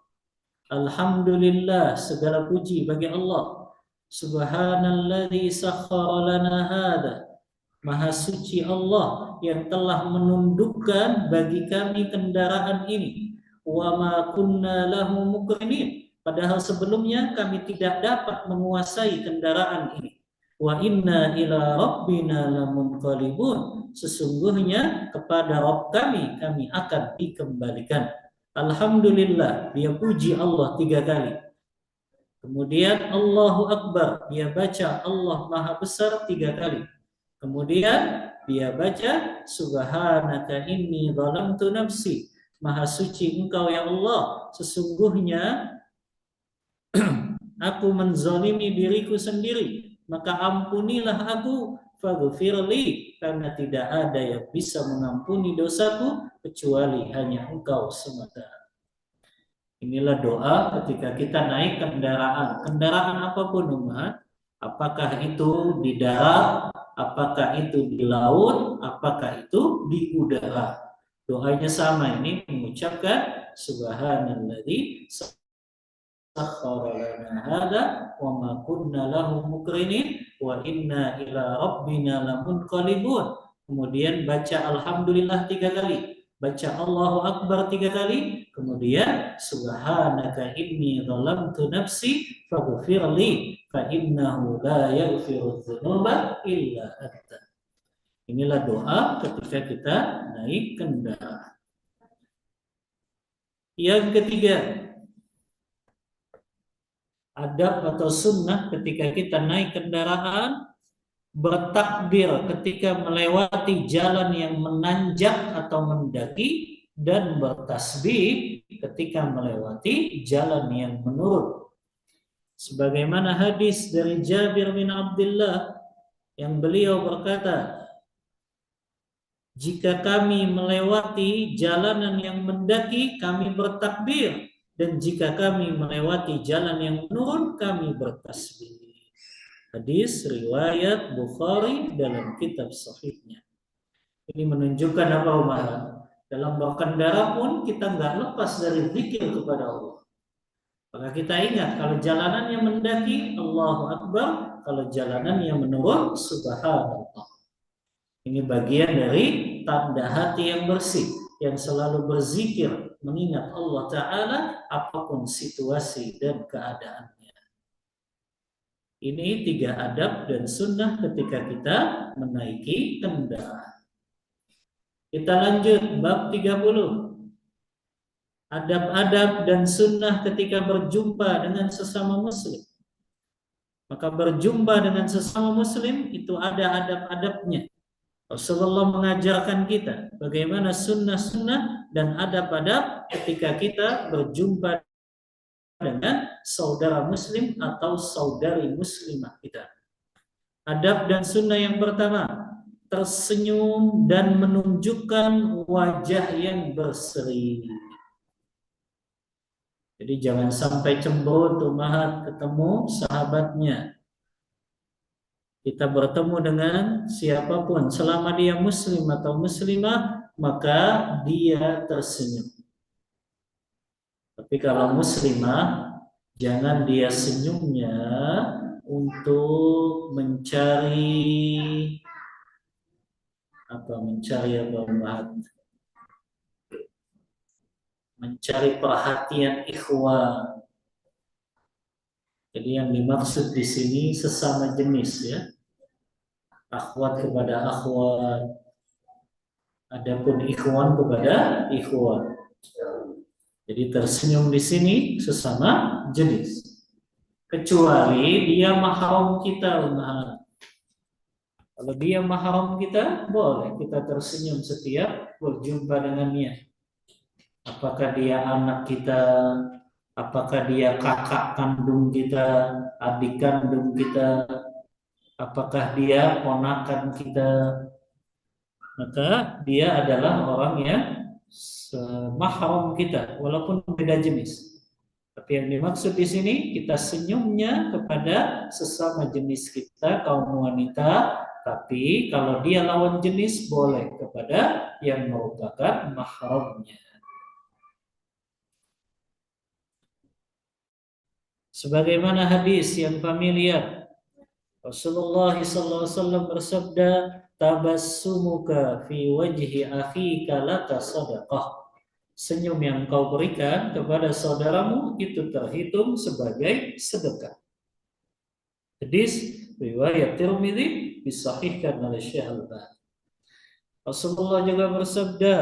Alhamdulillah, segala puji bagi Allah. Subhanalladzi sakhkhara lana hada. Maha suci Allah yang telah menundukkan bagi kami kendaraan ini. Wa ma kunna lahu muqrinin. Padahal sebelumnya kami tidak dapat menguasai kendaraan ini. Wa inna ila rabbina lamunqalibun. Sesungguhnya kepada Rabb kami akan dikembalikan. Alhamdulillah, dia puji Allah 3 kali. Kemudian Allahu Akbar, dia baca Allah Maha Besar 3 kali. Kemudian dia baca Subhanaka inni zalamtu nafsi. Maha suci engkau ya Allah, sesungguhnya aku menzalimi diriku sendiri, maka ampunilah aku, faghfirli, karena tidak ada yang bisa mengampuni dosaku kecuali hanya engkau semata. Inilah doa ketika kita naik kendaraan apapun umat, apakah itu di darat, apakah itu di laut, apakah itu di udara. Doanya sama, ini mengucapkan Subhanalladzi sakhkhara lana hada wa ma kunna lahu muqrinin wa inna ila rabbina lamunqalibun. Kemudian baca Alhamdulillah 3 kali. Baca Allahu Akbar 3 kali, kemudian Subhanaka inni zalamtu nafsi faghfirli fa innahu la yaghfiru dzunuba illa anta. Inilah doa ketika kita naik kendaraan. Yang ketiga, adab atau sunnah ketika kita naik kendaraan, bertakbir ketika melewati jalan yang menanjak atau mendaki, dan bertasbih ketika melewati jalan yang menurun. Sebagaimana hadis dari Jabir bin Abdullah yang beliau berkata, jika kami melewati jalanan yang mendaki, kami bertakbir, dan jika kami melewati jalan yang menurun, kami bertasbih. Hadis riwayat Bukhari dalam kitab sahihnya. Ini menunjukkan apa, Umar? Dalam berkendara pun kita nggak lepas dari zikir kepada Allah. Maka kita ingat, kalau jalanannya mendaki, Allahu Akbar. Kalau jalanannya menurun, Subhanallah. Ini bagian dari tanda hati yang bersih, yang selalu berzikir, mengingat Allah Ta'ala apapun situasi dan keadaan. Ini 3 adab dan sunnah ketika kita menaiki kendaraan. Kita lanjut bab 30. Adab-adab dan sunnah ketika berjumpa dengan sesama muslim. Maka berjumpa dengan sesama muslim itu ada adab-adabnya. Rasulullah mengajarkan kita bagaimana sunnah-sunnah dan adab-adab ketika kita berjumpa dengan saudara muslim atau saudari muslimah kita. Adab dan sunnah yang pertama, tersenyum dan menunjukkan wajah yang berseri. Jadi jangan sampai cemberut umat ketemu sahabatnya. Kita bertemu dengan siapapun, selama dia muslim atau muslimah, maka dia tersenyum. Tapi kalau muslimah, jangan dia senyumnya untuk mencari mencari perhatian ikhwan. Jadi yang dimaksud di sini sesama jenis ya. Akhwat kepada akhwat. Adapun ikhwan kepada ikhwan. Jadi tersenyum di sini sesama jenis. Kecuali dia mahram kita, umat. Kalau dia mahram kita, boleh kita tersenyum setiap berjumpa dengannya. Apakah dia anak kita, apakah dia kakak kandung kita, adik kandung kita, apakah dia ponakan kita, maka dia adalah orang yang mahram kita, walaupun beda jenis. Tapi yang dimaksud di sini kita senyumnya kepada sesama jenis kita, kaum wanita. Tapi kalau dia lawan jenis boleh kepada yang merupakan mahramnya. Sebagaimana hadis yang familiar, Rasulullah SAW bersabda, tabassumuka fi wajhi akhika laka sadaqah. Senyum yang kau berikan kepada saudaramu itu terhitung sebagai sedekah. Hadis riwayat Tirmidzi disahihkan oleh Syekh Al-Albani. Rasulullah juga bersabda,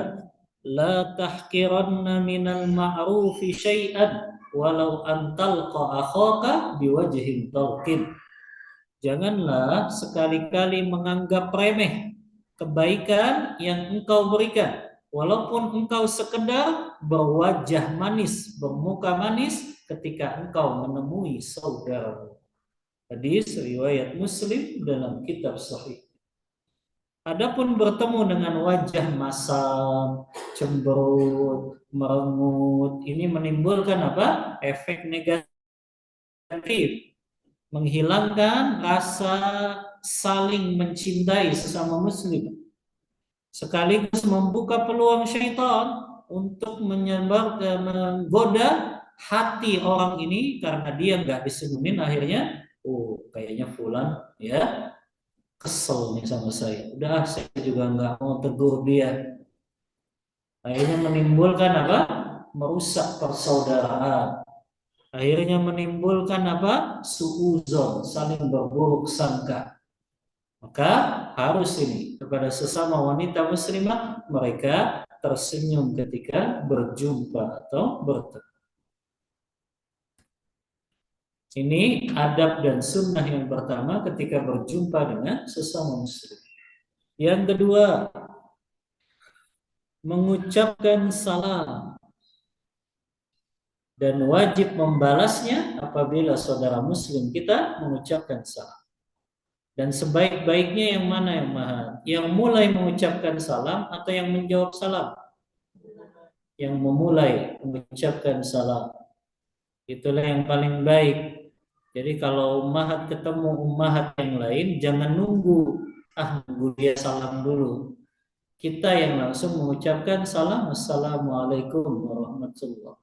la tahqiranna minal ma'rufi syai'an walau an talqa akhaka biwajhin talqin. Janganlah sekali-kali menganggap remeh kebaikan yang engkau berikan, walaupun engkau sekedar berwajah manis, bermuka manis ketika engkau menemui saudaramu. Hadis riwayat Muslim dalam kitab Sahih. Adapun bertemu dengan wajah masam, cemberut, merengut, ini menimbulkan apa? Efek negatif, menghilangkan rasa saling mencintai sesama muslim, sekaligus membuka peluang syaitan untuk menggoda hati orang ini karena dia nggak disenyumin, akhirnya kayaknya fulan ya kesel nih sama saya, udah saya juga nggak mau tegur dia, akhirnya menimbulkan apa? Merusak persaudaraan, akhirnya menimbulkan apa? Suudzon, saling berburuk sangka. Maka harus ini kepada sesama wanita muslimah, mereka tersenyum ketika berjumpa atau bertemu. Ini adab dan sunnah yang pertama ketika berjumpa dengan sesama muslim. Yang kedua, mengucapkan salam dan wajib membalasnya apabila saudara muslim kita mengucapkan salam. Dan sebaik-baiknya yang mana yang mahal? Yang mulai mengucapkan salam atau yang menjawab salam? Yang memulai mengucapkan salam. Itulah yang paling baik. Jadi kalau ummahat ketemu ummahat yang lain, jangan nunggu dia salam dulu. Kita yang langsung mengucapkan salam, assalamualaikum warahmatullahi.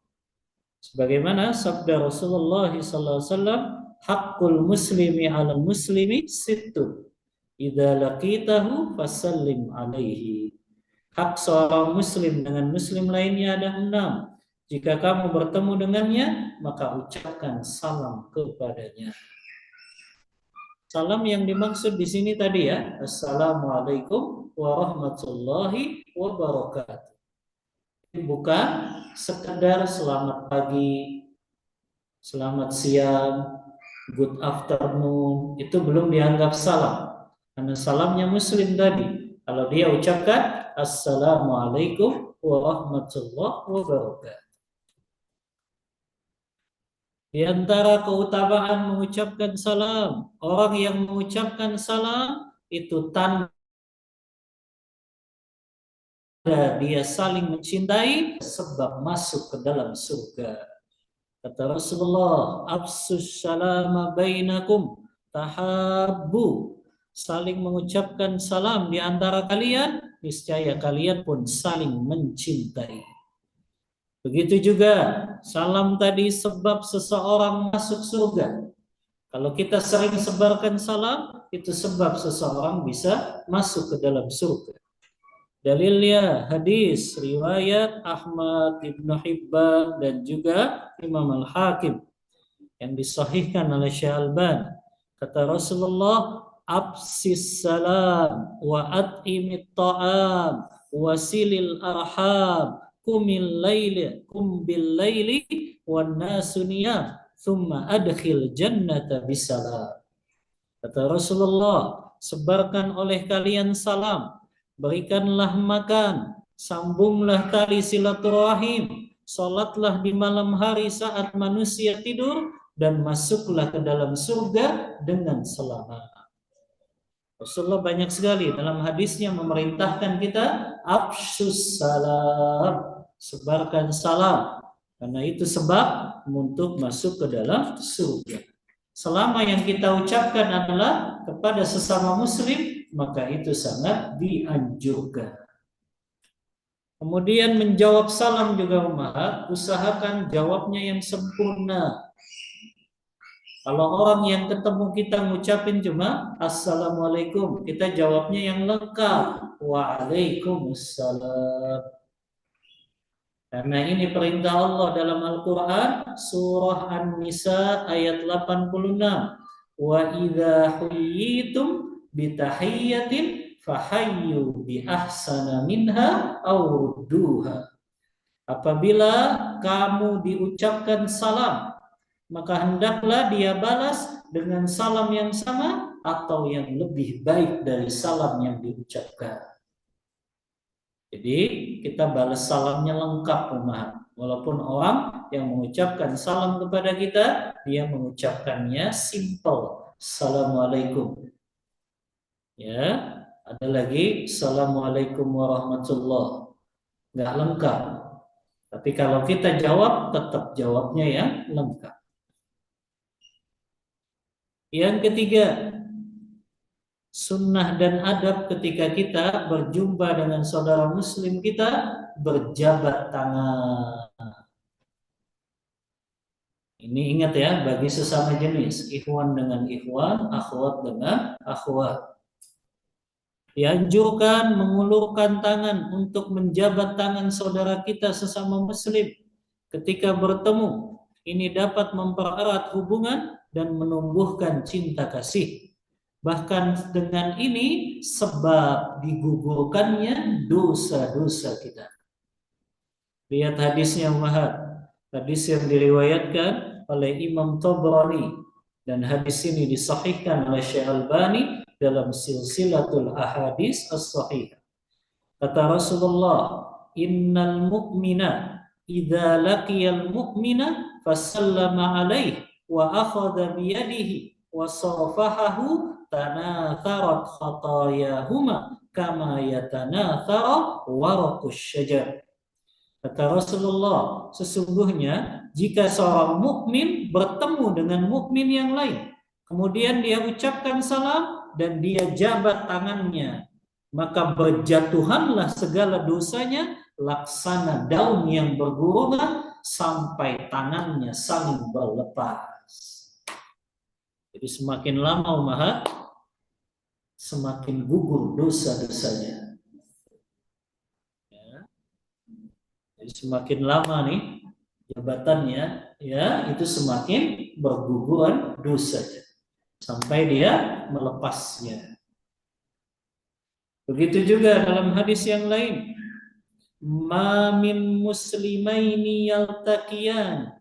Sebagaimana sabda Rasulullah SAW, hakul muslimi 'alal muslimi sittun. Idza laqitahu fasallim alaihi. Hak seorang muslim dengan muslim lainnya ada 6. Jika kamu bertemu dengannya, maka ucapkan salam kepadanya. Salam yang dimaksud di sini tadi ya, assalamualaikum warahmatullahi wabarakatuh. Bukan sekedar selamat pagi, selamat siang, good afternoon, itu belum dianggap salam. Karena salamnya muslim tadi. Kalau dia ucapkan assalamualaikum warahmatullahi wabarakatuh. Di antara keutamaan mengucapkan salam, orang yang mengucapkan salam itu tanda dia saling mencintai sebab masuk ke dalam surga. Kata Rasulullah, "Afsus salama bainakum tahabbu." Saling mengucapkan salam di antara kalian, niscaya kalian pun saling mencintai. Begitu juga salam tadi sebab seseorang masuk surga. Kalau kita sering sebarkan salam, itu sebab seseorang bisa masuk ke dalam surga. Dalilnya hadis riwayat Ahmad, Ibnu Hibban dan juga Imam Al-Hakim yang disahihkan oleh Syekh Al-Albani. Kata Rasulullah, "Absis salam wa at'imit ta'am wasilil arham kum bil laili wan nasu niyam thumma adkhil jannata bisalam." Kata Rasulullah, sebarkan oleh kalian salam, berikanlah makan, sambunglah tali silaturahim, salatlah di malam hari saat manusia tidur, dan masuklah ke dalam surga dengan selamat. Rasulullah banyak sekali dalam hadisnya memerintahkan kita afsyus salam, sebarkan salam, karena itu sebab untuk masuk ke dalam surga. Selama yang kita ucapkan adalah kepada sesama muslim, maka itu sangat dianjurkan. Kemudian menjawab salam juga umat, usahakan jawabnya yang sempurna. Kalau orang yang ketemu kita ngucapin cuma Assalamualaikum, kita jawabnya yang lengkap, Waalaikumsalam. Karena ini perintah Allah dalam Al-Quran, surah An-Nisa ayat 86. Wa idza huyyitum bitahiyyatin fahayyu bi ahsana minha aw rudduha. Apabila kamu diucapkan salam, maka hendaklah dia balas dengan salam yang sama atau yang lebih baik dari salam yang diucapkan. Jadi kita balas salamnya lengkap umat. Walaupun orang yang mengucapkan salam kepada kita, dia mengucapkannya simple. Assalamualaikum. Ya, ada lagi Assalamualaikum warahmatullah. Nggak lengkap. Tapi kalau kita jawab, tetap jawabnya yang lengkap. Yang ketiga, sunnah dan adab ketika kita berjumpa dengan saudara muslim kita, berjabat tangan. Ini ingat ya, bagi sesama jenis, ikhwan dengan ikhwan, akhwat dengan akhwat. Dianjurkan mengulurkan tangan untuk menjabat tangan saudara kita sesama muslim ketika bertemu. Ini dapat mempererat hubungan dan menumbuhkan cinta kasih. Bahkan dengan ini sebab digugurkannya dosa-dosa kita. Lihat hadisnya Ummahat. Hadis yang diriwayatkan oleh Imam Tabrani. Dan hadis ini disahihkan oleh Syekh Albani dalam silsilatul ahadis as-sahih. Kata Rasulullah, "Innal mu'mina idza laqiyal mu'mina fasallama alaihi wa akhadha biyadihi wa safahahu tanatharat khatayahuma kama yatanathara waraqus syajar." Kata Rasulullah, sesungguhnya jika seorang mukmin bertemu dengan mukmin yang lain, kemudian dia ucapkan salam dan dia jabat tangannya, maka berjatuhanlah segala dosanya laksana daun yang bergururan sampai tangannya saling berlepas. Jadi semakin lama umat, semakin gugur dosa-dosanya. Jadi semakin lama nih jabatannya, ya itu semakin berguguran dosanya sampai dia melepasnya. Begitu juga dalam hadis yang lain, "Ma min muslimaini yaltaqiyan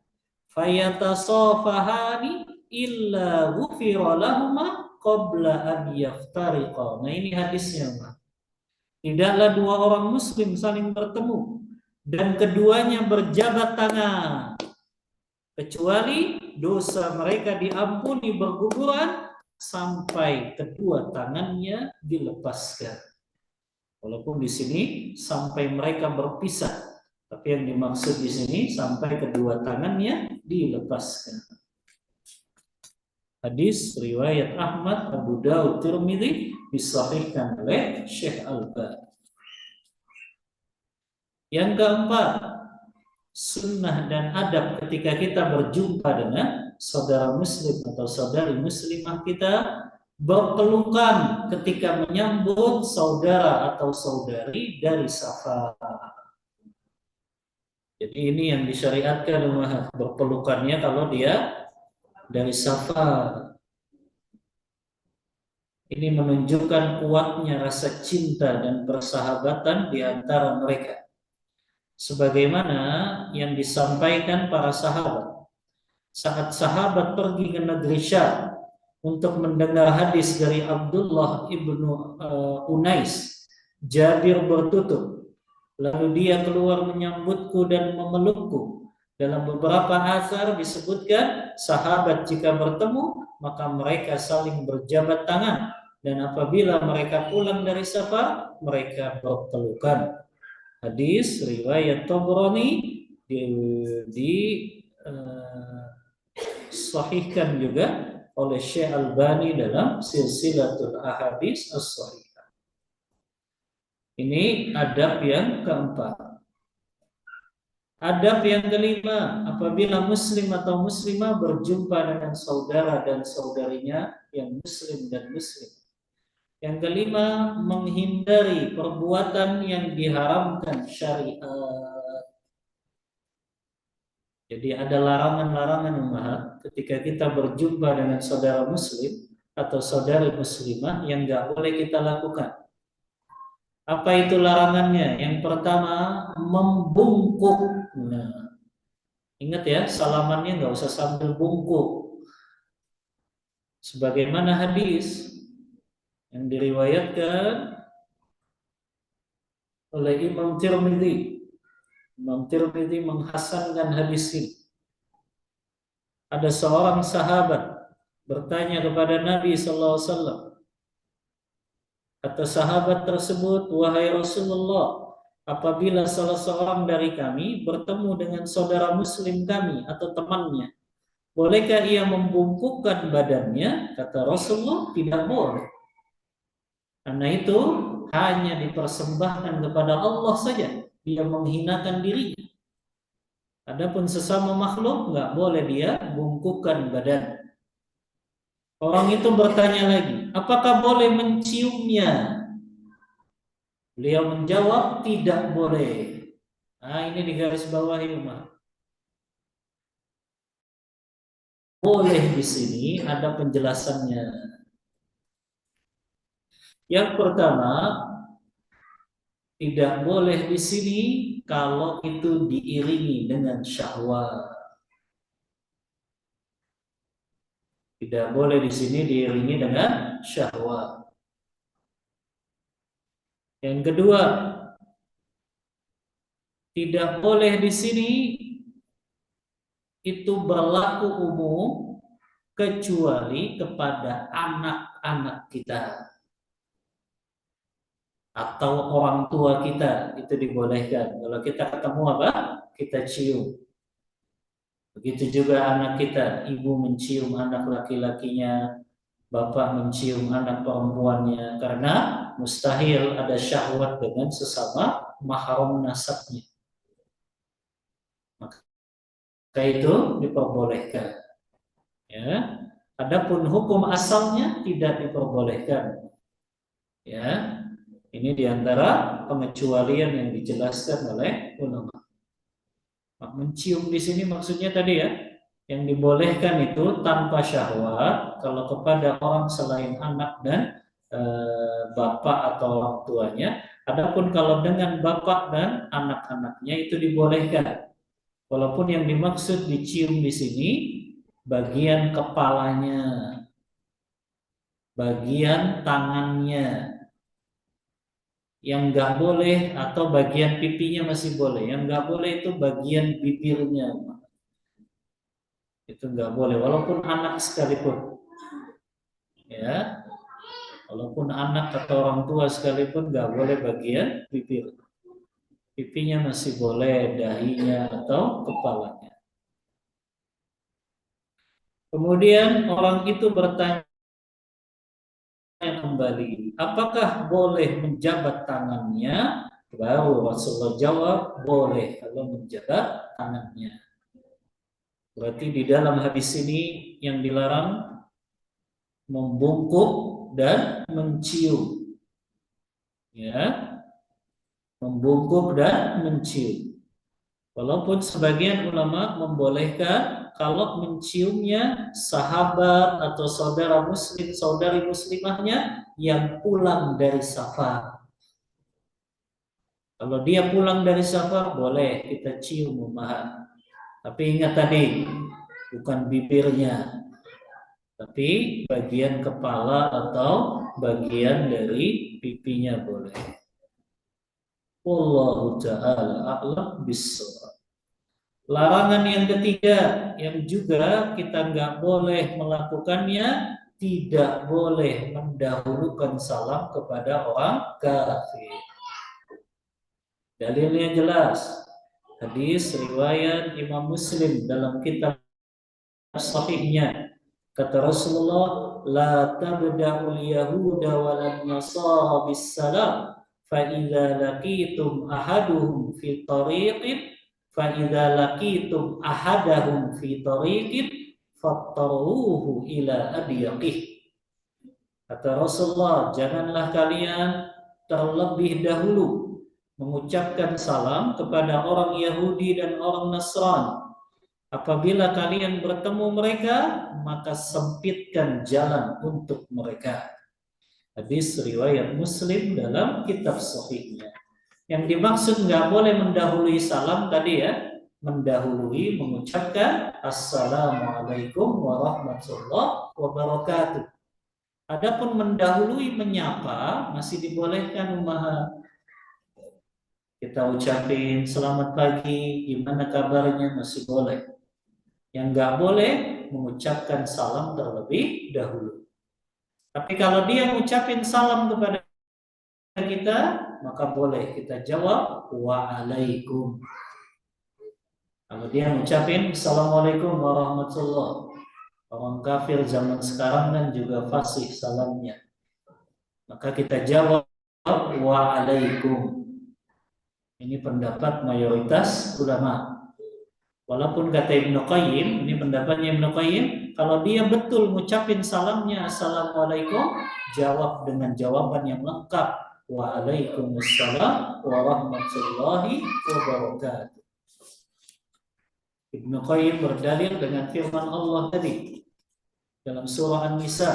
fayatasafahani illa ghufira lahuma qabla an yaftariqa." Nah ini hadisnya, Pak. Tidaklah dua orang muslim saling bertemu dan keduanya berjabat tangan kecuali dosa mereka diampuni berguguran sampai kedua tangannya dilepaskan. Walaupun di sini sampai mereka berpisah, tapi yang dimaksud di sini sampai kedua tangannya dilepaskan. Hadis riwayat Ahmad, Abu Dawud, Tirmidzi disahihkan oleh Syekh Al-Albani. Yang keempat, sunnah dan adab ketika kita berjumpa dengan saudara muslim atau saudari muslimah kita, berpelukan ketika menyambut saudara atau saudari dari safar. Jadi ini yang disyariatkan, berpelukannya kalau dia dari safar. Ini menunjukkan kuatnya rasa cinta dan persahabatan di antara mereka. Sebagaimana yang disampaikan para sahabat. Saat sahabat pergi ke negeri Syam untuk mendengar hadis dari Abdullah ibnu Unais, Jabir bertutur, lalu dia keluar menyambutku dan memelukku. Dalam beberapa asar disebutkan, sahabat jika bertemu, maka mereka saling berjabat tangan. Dan apabila mereka pulang dari safar, mereka berpelukan. Hadis riwayat Tabrani sahihkan juga oleh Syekh Albani dalam Silsilatul Ahadits As-Shahihah. Ini adab yang keempat. Adab yang kelima, apabila muslim atau muslimah berjumpa dengan saudara dan saudarinya yang muslim dan muslim. Yang kelima, menghindari perbuatan yang diharamkan syariat. Jadi ada larangan-larangan umat ketika kita berjumpa dengan saudara muslim atau saudari muslimah yang nggak boleh kita lakukan. Apa itu larangannya? Yang pertama, membungkuk. Nah, ingat ya, salamannya nggak usah sambil bungkuk. Sebagaimana hadis yang diriwayatkan oleh Imam Tirmidzi. Imam Tirmidzi menghasankan hadis ini. Ada seorang sahabat bertanya kepada Nabi sallallahu alaihi wasallam. Kata sahabat tersebut, "Wahai Rasulullah, apabila salah seorang dari kami bertemu dengan saudara muslim kami atau temannya, bolehkah ia membungkukkan badannya?" Kata Rasulullah, "Tidak boleh. Karena itu hanya dipersembahkan kepada Allah saja. Dia menghinakan dirinya. Adapun sesama makhluk nggak boleh dia bungkukkan badan." Orang itu bertanya lagi, "Apakah boleh menciumnya?" Beliau menjawab, "Tidak boleh." Nah, ini di garis bawah umat. Boleh di sini ada penjelasannya. Yang pertama, tidak boleh di sini kalau itu diiringi dengan syahwat. Tidak boleh di sini diiringi dengan syahwat. Yang kedua, tidak boleh di sini itu berlaku umum kecuali kepada anak-anak kita atau orang tua kita, itu dibolehkan. Kalau kita ketemu apa? Kita cium. Begitu juga anak kita, ibu mencium anak laki-lakinya, bapak mencium anak perempuannya, karena mustahil ada syahwat dengan sesama mahram nasabnya. Maka itu diperbolehkan. Ya. Adapun hukum asalnya tidak diperbolehkan. Ya. Ini diantara pengecualian yang dijelaskan oleh ulama. Mencium di sini maksudnya tadi ya, yang dibolehkan itu tanpa syahwat kalau kepada orang selain anak dan bapak atau orang tuanya. Adapun kalau dengan bapak dan anak-anaknya itu dibolehkan. Walaupun yang dimaksud dicium di sini bagian kepalanya, bagian tangannya. Yang nggak boleh atau bagian pipinya masih boleh. Yang nggak boleh itu bagian bibirnya. Itu nggak boleh, walaupun anak sekalipun. Ya. Walaupun anak atau orang tua sekalipun nggak boleh bagian bibir. Pipinya masih boleh, dahinya atau kepalanya. Kemudian orang itu bertanya kembali, apakah boleh menjabat tangannya? Baru Rasulullah jawab, boleh kalau menjabat tangannya. Berarti di dalam hadis ini yang dilarang membungkuk dan mencium. Ya, membungkuk dan mencium. Walaupun sebagian ulama membolehkan kalau menciumnya sahabat atau saudara muslim, saudari muslimahnya yang pulang dari safar. Kalau dia pulang dari safar, boleh kita cium umahan. Tapi ingat tadi, bukan bibirnya, tapi bagian kepala atau bagian dari pipinya boleh. Wallahu ta'ala a'lam bissawab. Larangan yang ketiga yang juga kita nggak boleh melakukannya, tidak boleh mendahulukan salam kepada orang kafir. Dalilnya jelas. Hadis riwayat Imam Muslim dalam kitab sahihnya. Kata Rasulullah, la tabda'ul yahuda walan nasara bis salam fa idza laqitum ahaduhum fi tariqin fa idza laqitum ahadahum fi tariqin fattaruhu ila adyaqih. Kata Rasulullah, janganlah kalian terlebih dahulu mengucapkan salam kepada orang Yahudi dan orang Nasrani. Apabila kalian bertemu mereka, maka sempitkan jalan untuk mereka. Hadis riwayat Muslim dalam kitab sahihnya. Yang dimaksud nggak boleh mendahului salam tadi ya, mendahului mengucapkan Assalamualaikum warahmatullahi wabarakatuh. Adapun mendahului menyapa masih dibolehkan umaha. Kita ucapin selamat pagi, gimana kabarnya masih boleh. Yang nggak boleh mengucapkan salam terlebih dahulu. Tapi kalau dia mengucapin salam kepada kita, maka boleh kita jawab waalaikum. Kalau dia mengucapin assalamualaikum warahmatullah, orang kafir zaman sekarang kan juga fasih salamnya, maka kita jawab waalaikum. Ini pendapat mayoritas ulama. Walaupun kata Ibnu Qayyim, ini pendapatnya Ibnu Qayyim, kalau dia betul mengucapin salamnya Assalamualaikum, jawab dengan jawaban yang lengkap. Waalaikumsalam warahmatullahi wabarakatuh. Ibnu Qayyim berdalil dengan firman Allah tadi dalam surah An-Nisa,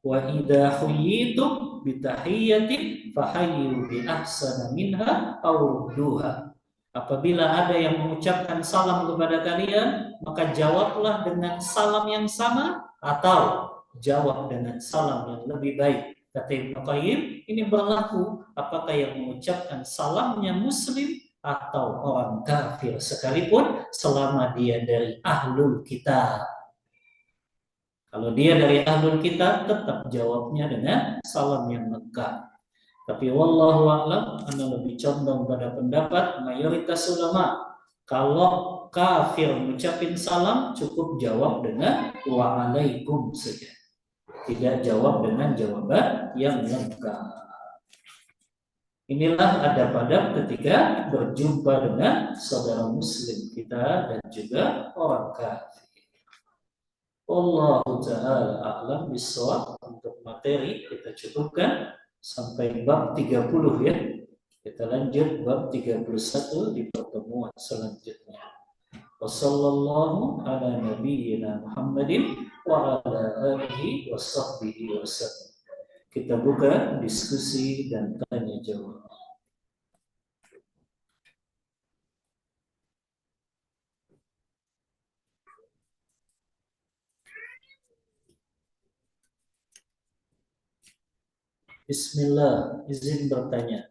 wa idza huyyitum bitahiyyatin fahayyu bi ahsana minha aw rudduha. Apabila ada yang mengucapkan salam kepada kalian, maka jawablah dengan salam yang sama atau jawab dengan salam yang lebih baik. Kata Ibnu Qayyim, ini berlaku apakah yang mengucapkan salamnya muslim atau orang kafir sekalipun selama dia dari ahlul kitab. Kalau dia dari ahlul kitab, tetap jawabnya dengan salam yang lengkap. Tapi wallahu a'lam, ana lebih condong pada pendapat mayoritas ulama. Kalau kafir mengucapin salam, cukup jawab dengan waalaikum saja. Tidak jawab dengan jawaban yang lengkap. Inilah adab-adab ketika berjumpa dengan saudara muslim kita dan juga orang kafir. Wallahu ta'ala a'lam bissawab. Untuk materi kita cukupkan sampai bab 30 ya. Kita lanjut bab 31 di pertemuan selanjutnya. Wassallallahu ala nabiyyina Muhammadin wa ala alihi wa sahbihi wasallam. Kita buka diskusi dan tanya jawab. Bismillah, izin bertanya.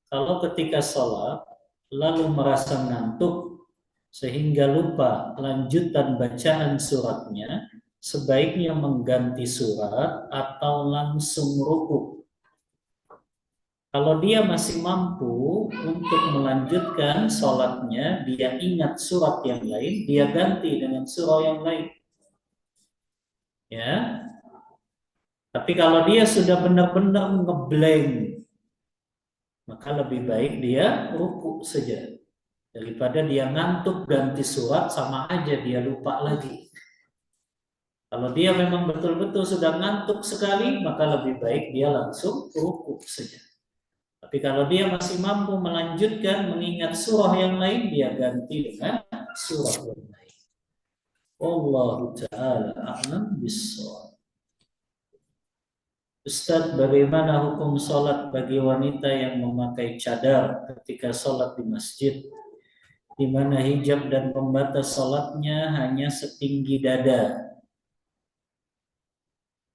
Kalau ketika sholat lalu merasa ngantuk sehingga lupa lanjutan bacaan suratnya, sebaiknya mengganti surat atau langsung ruku. Kalau dia masih mampu untuk melanjutkan sholatnya, dia ingat surat yang lain, dia ganti dengan surah yang lain. Ya, tapi kalau dia sudah benar-benar ngeblank, maka lebih baik dia ruku saja daripada dia ngantuk ganti surat, sama aja dia lupa lagi. Kalau dia memang betul-betul sudah ngantuk sekali, maka lebih baik dia langsung ruku saja. Tapi kalau dia masih mampu melanjutkan mengingat surah yang lain, dia ganti dengan surah yang lain. Wallahu ta'ala a'lam bissawab. Ustaz, bagaimana hukum sholat bagi wanita yang memakai cadar ketika sholat di masjid, di mana hijab dan pembatas sholatnya hanya setinggi dada?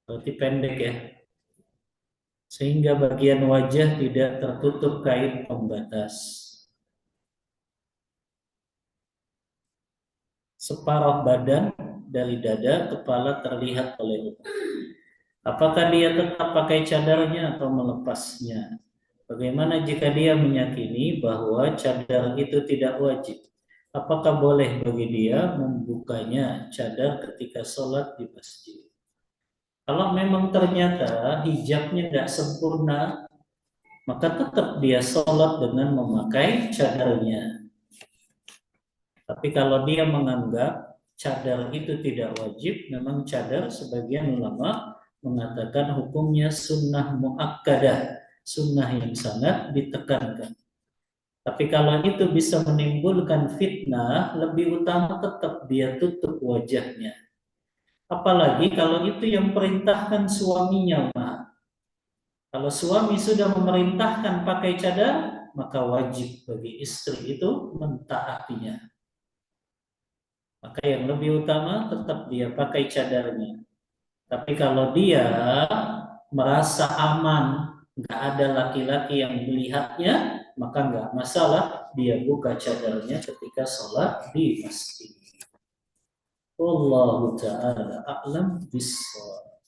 Berarti pendek ya. Sehingga bagian wajah tidak tertutup kain pembatas. Separuh badan dari dada, kepala terlihat oleh umum. Apakah dia tetap pakai cadarnya atau melepasnya? Bagaimana jika dia meyakini bahwa cadar itu tidak wajib? Apakah boleh bagi dia membukanya cadar ketika sholat di masjid? Kalau memang ternyata hijabnya tidak sempurna, maka tetap dia sholat dengan memakai cadarnya. Tapi kalau dia menganggap cadar itu tidak wajib, memang cadar sebagian ulama mengatakan hukumnya sunnah muakkadah, sunnah yang sangat ditekankan. Tapi kalau itu bisa menimbulkan fitnah, lebih utama tetap dia tutup wajahnya. Apalagi kalau itu yang perintahkan suaminya, kalau suami sudah memerintahkan pakai cadar, maka wajib bagi istri itu mentaatinya. Maka yang lebih utama tetap dia pakai cadarnya. Tapi kalau dia merasa aman, nggak ada laki-laki yang melihatnya, maka nggak masalah dia buka cadarnya ketika sholat di masjid. Wallahu ta'ala a'lam bissawab.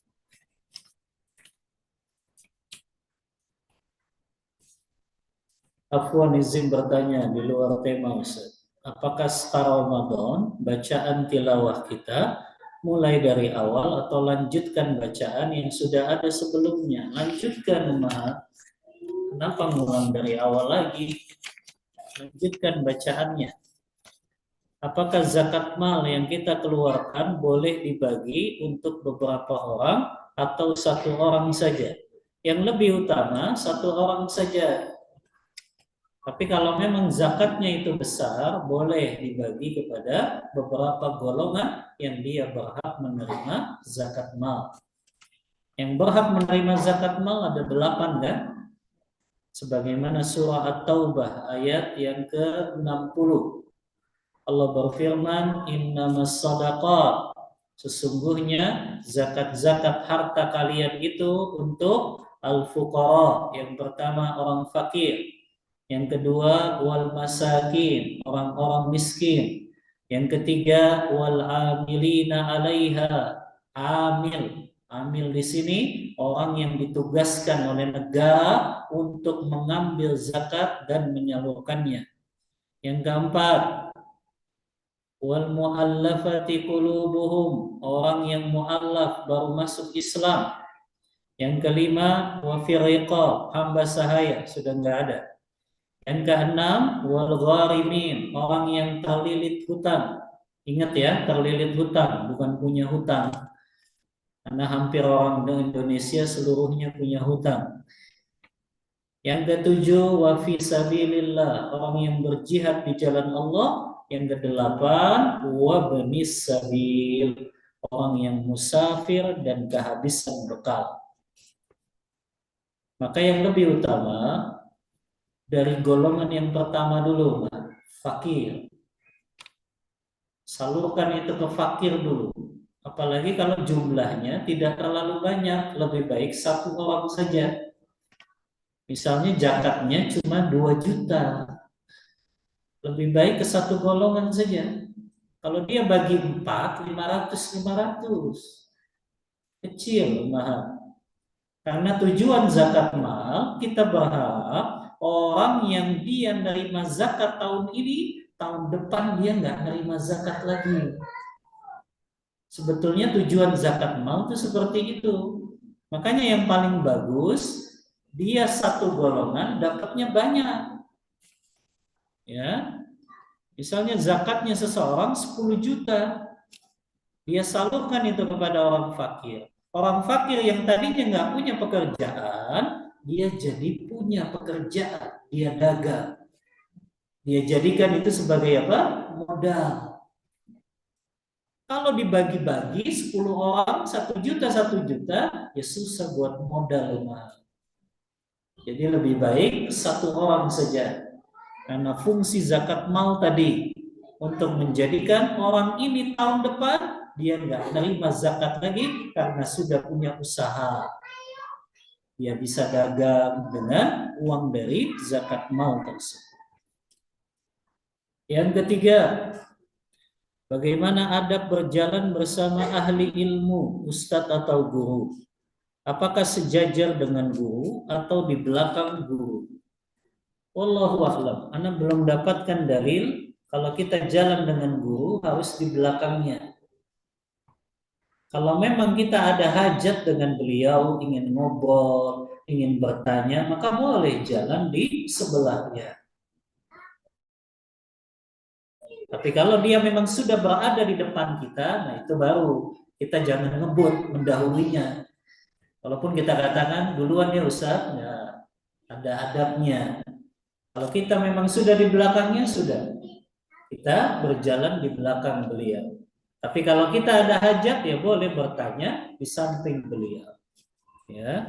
Afwan izin bertanya di luar tema Ustaz. Apakah setelah Ramadan bacaan tilawah kita mulai dari awal atau lanjutkan bacaan yang sudah ada sebelumnya? Lanjutkan, Umar. Kenapa ngulang dari awal lagi? Lanjutkan bacaannya. Apakah zakat mal yang kita keluarkan boleh dibagi untuk beberapa orang atau satu orang saja? Yang lebih utama satu orang saja. Tapi kalau memang zakatnya itu besar, boleh dibagi kepada beberapa golongan yang dia berhak menerima zakat mal. Yang berhak menerima zakat mal ada 8 kan? Sebagaimana surah At-Taubah ayat yang ke-60. Allah berfirman, innamas sadaqat, sesungguhnya zakat-zakat harta kalian itu untuk al-fuqara, yang pertama orang fakir, yang kedua wal masakin, orang-orang miskin, yang ketiga wal amilina 'alaiha, amil di sini orang yang ditugaskan oleh negara untuk mengambil zakat dan menyalurkannya. Yang keempat wal mu'allafati qulubuhum, orang yang mu'allaf baru masuk Islam. Yang kelima wa firriqab, hamba sahaya sudah enggak ada. Yang keenam wal gharimin, orang yang terlilit hutang. Ingat ya, terlilit hutang, bukan punya hutang. Karena hampir orang di Indonesia seluruhnya punya hutang. Yang ketujuh wa fi sabilillah, orang yang berjihad di jalan Allah. Yang kedelapan wabni sabil, orang yang musafir dan kehabisan bekal. Maka yang lebih utama dari golongan yang pertama dulu, fakir. Salurkan itu ke fakir dulu. Apalagi kalau jumlahnya tidak terlalu banyak, lebih baik satu orang saja. Misalnya zakatnya cuma 2 juta. Lebih baik ke satu golongan saja. Kalau dia bagi 4, 500. Kecil, mahal. Karena tujuan zakat mal, kita berharap orang yang dia nerima zakat tahun ini, tahun depan dia nggak nerima zakat lagi. Sebetulnya tujuan zakat mal itu seperti itu. Makanya yang paling bagus, dia satu golongan dapatnya banyak. Ya, misalnya zakatnya seseorang 10 juta, dia salurkan itu kepada orang fakir. Orang fakir yang tadinya nggak punya pekerjaan, dia jadi punya pekerjaan, dia dagang. Dia jadikan itu sebagai apa? Modal. Kalau dibagi-bagi 10 orang 1 juta, ya susah buat modal rumah. Jadi lebih baik satu orang saja. Karena fungsi zakat mal tadi untuk menjadikan orang ini tahun depan dia nggak terima zakat lagi karena sudah punya usaha. Dia bisa dagang dengan uang dari zakat mal tersebut. Yang ketiga, bagaimana adab berjalan bersama ahli ilmu, ustadz atau guru? Apakah sejajar dengan guru atau di belakang guru? Wallahu a'lam. Ana belum dapatkan dalil kalau kita jalan dengan guru harus di belakangnya. Kalau memang kita ada hajat dengan beliau, ingin ngobrol, ingin bertanya, maka boleh jalan di sebelahnya. Tapi kalau dia memang sudah berada di depan kita, nah itu baru kita jangan ngebut mendahulunya. Walaupun kita katakan duluan ya Ustaz, ya ada adabnya. Kalau kita memang sudah di belakangnya, sudah. Kita berjalan di belakang beliau. Tapi kalau kita ada hajat, ya boleh bertanya di samping beliau. Ya.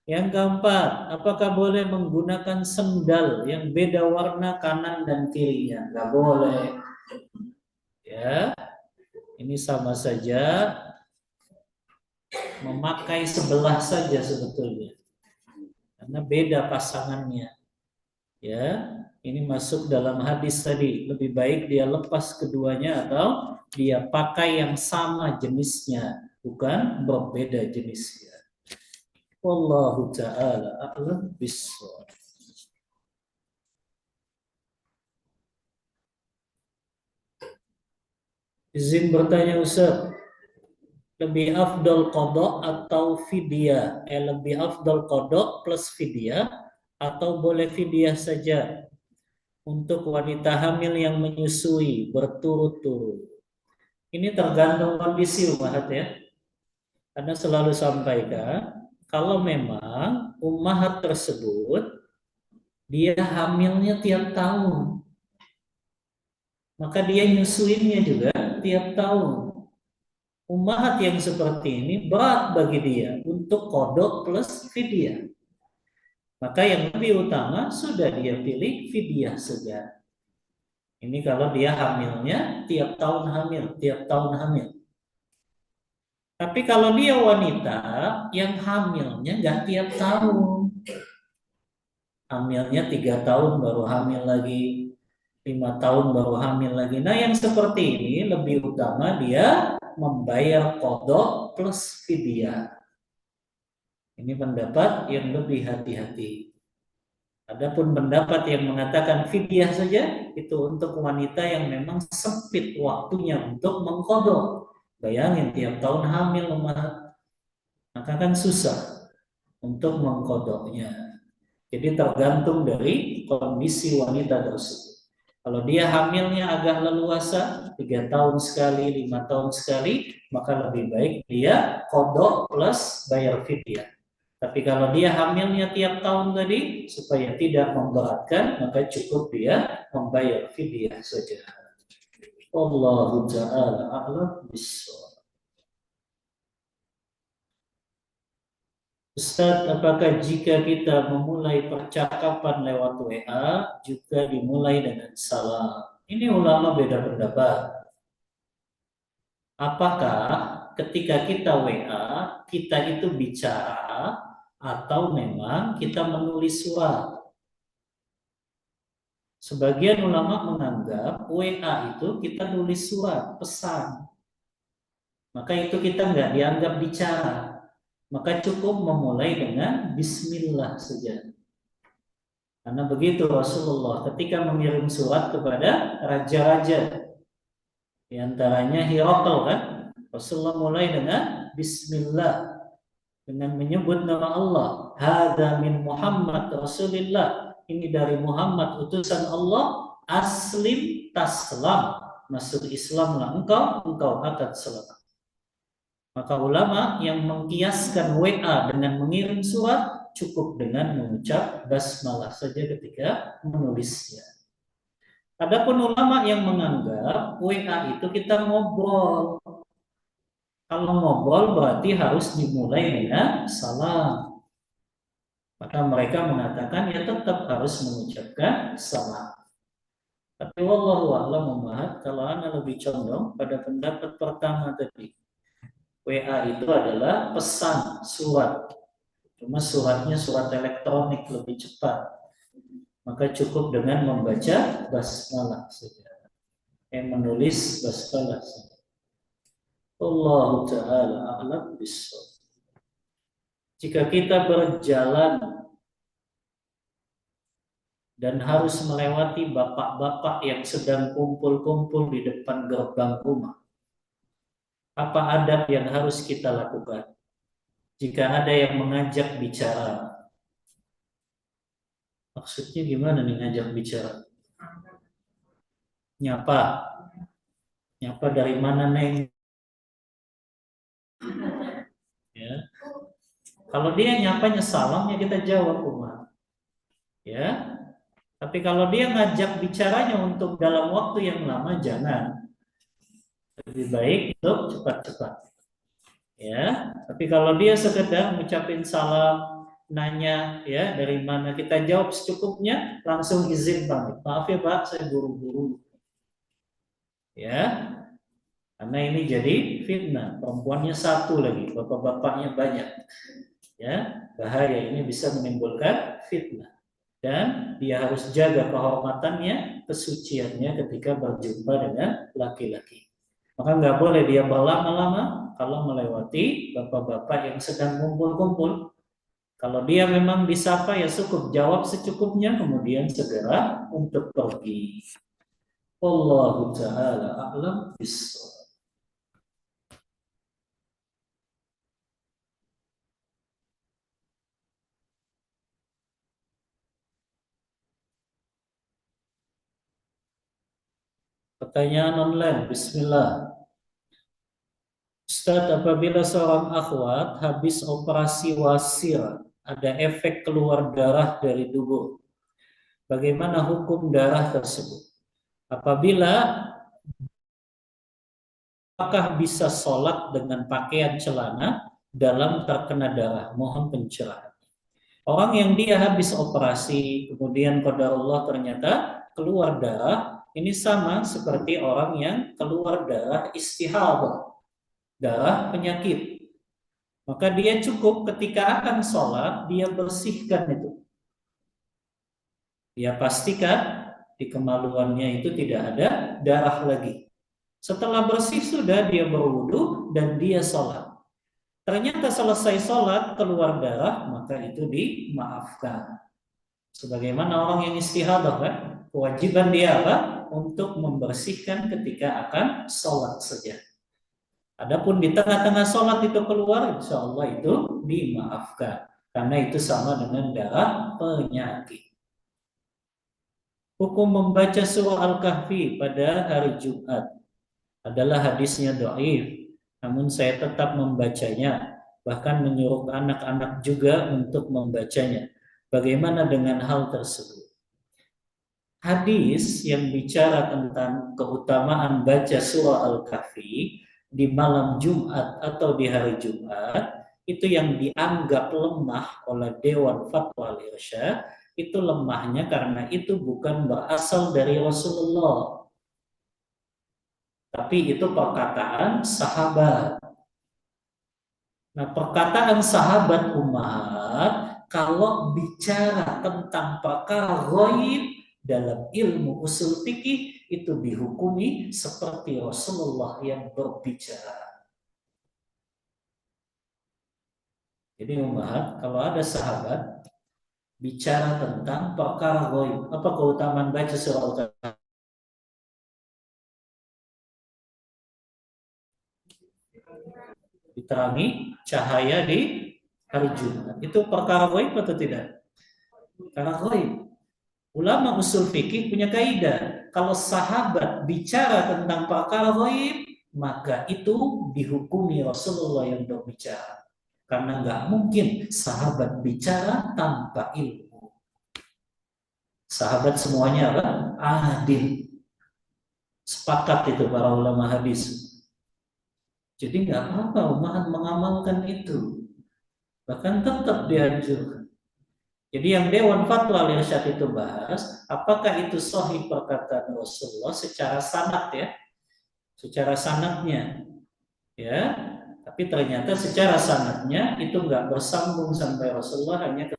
Yang keempat, apakah boleh menggunakan sendal yang beda warna kanan dan kirinya? Nggak boleh. Ya, ini sama saja memakai sebelah saja sebetulnya. Karena beda pasangannya. Ya, ini masuk dalam hadis tadi. Lebih baik dia lepas keduanya atau dia pakai yang sama jenisnya, bukan berbeda jenisnya. Wallahu ta'ala a'lam bishawab. Izin bertanya Ustaz, lebih afdal qada atau fidyah? Lebih afdal qada plus fidyah atau boleh fidyah saja untuk wanita hamil yang menyusui berturut-turut? Ini tergantung kondisi umat ya. Karena selalu sampaikan, kalau memang ummahat tersebut dia hamilnya tiap tahun, maka dia nyusuinnya juga tiap tahun. Ummahat yang seperti ini berat bagi dia untuk kodok plus fidyah. Maka yang lebih utama sudah dia pilih fidyah saja. Ini kalau dia hamilnya tiap tahun hamil, tiap tahun hamil. Tapi kalau dia wanita yang hamilnya nggak tiap tahun, hamilnya 3 tahun baru hamil lagi, 5 tahun baru hamil lagi. Nah yang seperti ini lebih utama dia membayar kodok plus fidyah. Ini pendapat yang lebih hati-hati. Adapun pendapat yang mengatakan fidyah saja itu untuk wanita yang memang sempit waktunya untuk mengkodok. Bayangin tiap tahun hamil maka kan susah untuk mengkodoknya. Jadi tergantung dari kondisi wanita tersebut. Kalau dia hamilnya agak leluasa, 3 tahun sekali, 5 tahun sekali, maka lebih baik dia kodok plus bayar fidyah. Tapi kalau dia hamilnya tiap tahun tadi, supaya tidak memberatkan, maka cukup dia membayar fidyah saja. Wallahu ta'ala a'lam bishawab. Ustaz, apakah jika kita memulai percakapan lewat WA juga dimulai dengan salam? Ini ulama beda pendapat. Apakah ketika kita WA, kita itu bicara atau memang kita menulis surat? Sebagian ulama menganggap WA itu kita nulis surat, pesan. Maka itu kita nggak dianggap bicara. Maka cukup memulai dengan Bismillah saja. Karena begitu Rasulullah ketika mengirim surat kepada raja-raja. Di antaranya Hirakal kan. Rasulullah mulai dengan Bismillah. Dengan menyebut nama Allah. Hadza min Muhammad Rasulillah. Ini dari Muhammad utusan Allah. Aslim taslam. Masuk Islamlah engkau akan selamat. Maka ulama yang mengkiaskan WA dengan mengirim surat cukup dengan mengucap basmalah saja ketika menulisnya. Adapun ulama yang menganggap WA itu kita ngobrol. Kalau ngobrol berarti harus dimulai dengan salam. Maka mereka mengatakan ya tetap harus mengucapkan salam. Tapi wallahu a'lam umat, kalau ana lebih condong pada pendapat pertama tadi. WA itu adalah pesan surat. Cuma suratnya surat elektronik lebih cepat. Maka cukup dengan membaca basmalah saja. Menulis basmalah saja. Allah Ta'ala a'lam bishawab. Jika kita berjalan dan harus melewati bapak-bapak yang sedang kumpul-kumpul di depan gerbang rumah, apa adab yang harus kita lakukan? Jika ada yang mengajak bicara, maksudnya gimana nih ngajak bicara? Nyapa. Nyapa dari mana, Neng? Ya. Kalau dia nyapanya salam, ya kita jawab umat. Ya. Tapi kalau dia ngajak bicaranya untuk dalam waktu yang lama, jangan. Lebih baik untuk cepat-cepat. Ya. Tapi kalau dia sekedar ngucapin salam, nanya ya dari mana, kita jawab secukupnya, langsung izin pamit. Maaf ya Pak, saya buru-buru. Ya. Karena ini jadi fitnah. Perempuannya satu lagi, bapak-bapaknya banyak. Ya, bahaya, ini bisa menimbulkan fitnah. Dan dia harus jaga kehormatannya, kesuciannya ketika berjumpa dengan laki-laki. Maka nggak boleh dia berlama-lama kalau melewati bapak-bapak yang sedang kumpul-kumpul. Kalau dia memang disapa ya cukup jawab secukupnya, kemudian segera untuk pergi. Wallahu ta'ala a'lam bishawab. Pertanyaan online, bismillah. Ustaz, apabila seorang akhwat habis operasi wasir, ada efek keluar darah dari tubuh. Bagaimana hukum darah tersebut? Apakah bisa sholat dengan pakaian celana dalam terkena darah? Mohon pencerahan. Orang yang dia habis operasi, kemudian qadarullah ternyata keluar darah, ini sama seperti orang yang keluar darah istihadah, darah penyakit. Maka dia cukup ketika akan sholat, dia bersihkan itu. Dia pastikan di kemaluannya itu tidak ada darah lagi. Setelah bersih sudah, dia berwudu dan dia sholat. Ternyata selesai sholat keluar darah, maka itu dimaafkan. Sebagaimana orang yang istihadah kan, kewajiban dia apa? Untuk membersihkan ketika akan sholat saja. Adapun di tengah-tengah sholat itu keluar, insya Allah itu dimaafkan. Karena itu sama dengan darah penyakit. Hukum membaca surah Al-Kahfi pada hari Jumat adalah hadisnya dhaif. Namun saya tetap membacanya. Bahkan menyuruh anak-anak juga untuk membacanya. Bagaimana dengan hal tersebut? Hadis yang bicara tentang keutamaan baca surah Al-Kahfi di malam Jumat atau di hari Jumat, itu yang dianggap lemah oleh Dewan Fatwa Al-Irsyad, itu lemahnya karena itu bukan berasal dari Rasulullah. Tapi itu perkataan sahabat. Nah, perkataan sahabat umat, kalau bicara tentang perkara ghaib, dalam ilmu usul fikih itu dihukumi seperti Rasulullah yang berbicara. Jadi Umar, kalau ada sahabat bicara tentang perkara gaib, apa keutamaan baca surah Al-Kahfi? Diterangi cahaya di hari Jumat. Itu perkara gaib atau tidak? Perkara gaib. Ulama usul fikih punya kaidah, kalau sahabat bicara tentang perkara gaib, maka itu dihukumi Rasulullah yang berbicara. Karena nggak mungkin sahabat bicara tanpa ilmu. Sahabat semuanya apa? Adil. Sepakat itu para ulama hadis. Jadi nggak apa-apa umat mengamalkan itu. Bahkan tetap dianjurkan. Jadi yang Dewan Fatwa Al-Irsyad itu bahas, apakah itu sahih perkataan Rasulullah secara sanad ya, secara sanadnya, ya. Tapi ternyata secara sanadnya itu nggak bersambung sampai Rasulullah, hanya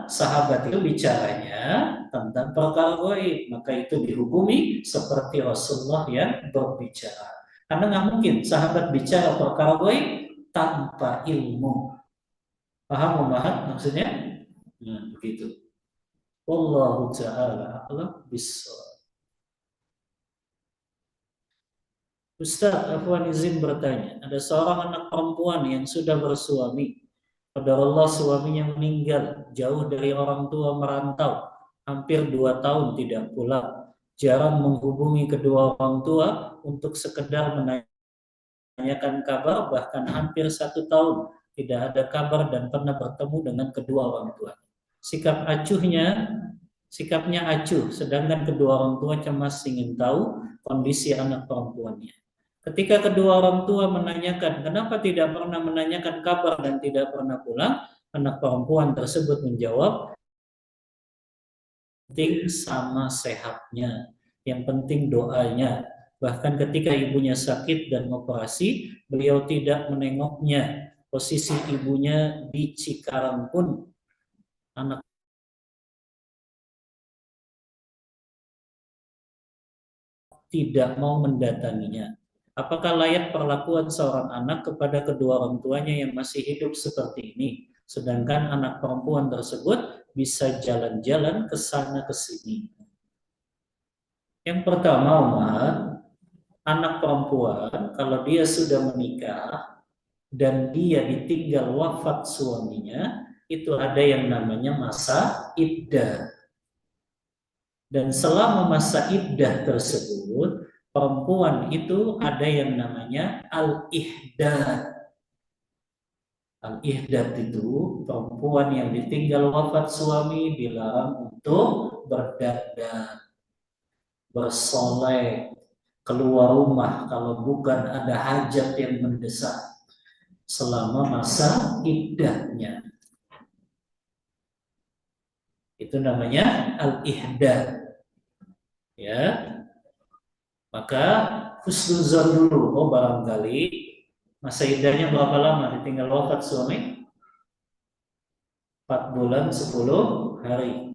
sahabat itu bicaranya tentang perkara gaib, maka itu dihukumi seperti Rasulullah yang berbicara. Karena nggak mungkin sahabat bicara perkara gaib tanpa ilmu. Paham Muhammad maksudnya? Nah, begitu. Wallahu ta'ala a'lam bissawab. Ustaz Afwan izin bertanya, ada seorang anak perempuan yang sudah bersuami. Pada Allah suaminya meninggal, jauh dari orang tua, merantau, hampir 2 tahun tidak pulang. Jarang menghubungi kedua orang tua untuk sekedar menanyakan kabar, bahkan hampir 1 tahun tidak ada kabar dan pernah bertemu dengan kedua orang tua. Sikapnya acuh, sedangkan kedua orang tua cemas ingin tahu kondisi anak perempuannya. Ketika kedua orang tua menanyakan kenapa tidak pernah menanyakan kabar dan tidak pernah pulang, anak perempuan tersebut menjawab, penting sama sehatnya, yang penting doanya. Bahkan ketika ibunya sakit dan operasi, beliau tidak menengoknya. Posisi ibunya di Cikarang pun anak tidak mau mendatanginya. Apakah layak perlakuan seorang anak kepada kedua orang tuanya yang masih hidup seperti ini? Sedangkan anak perempuan tersebut bisa jalan-jalan ke sana ke sini. Yang pertama, Umar, anak perempuan kalau dia sudah menikah dan dia ditinggal wafat suaminya, itu ada yang namanya masa iddah. Dan selama masa iddah tersebut, perempuan itu ada yang namanya al-ihdad. Al-ihdad itu perempuan yang ditinggal wafat suami dilarang untuk berdandan, bersolek, keluar rumah kalau bukan ada hajat yang mendesak selama masa iddahnya. Itu namanya al-ihdad. Ya, maka husnuzon dulu. Oh, barangkali masa iddahnya berapa lama ditinggal wafat suami? 4 bulan 10 hari.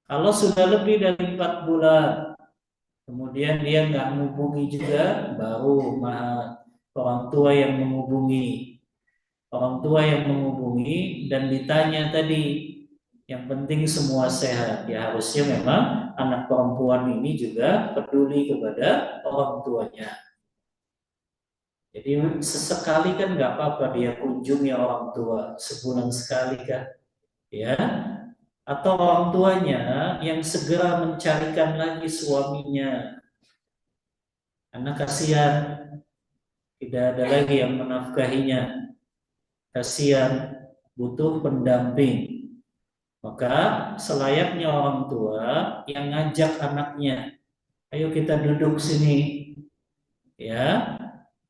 Kalau sudah lebih dari 4 bulan, kemudian dia nggak menghubungi juga, baru orang tua yang menghubungi. Orang tua yang menghubungi dan ditanya tadi, yang penting semua sehat. Ya harusnya memang anak perempuan ini juga peduli kepada orang tuanya. Jadi sesekali kan nggak apa-apa dia kunjungi orang tua, sebulan sekali kan, ya. Atau orang tuanya yang segera mencarikan lagi suaminya. Karena kasihan, tidak ada lagi yang menafkahinya. Kasihan, butuh pendamping. Maka selayaknya orang tua yang ngajak anaknya, ayo kita duduk sini, ya.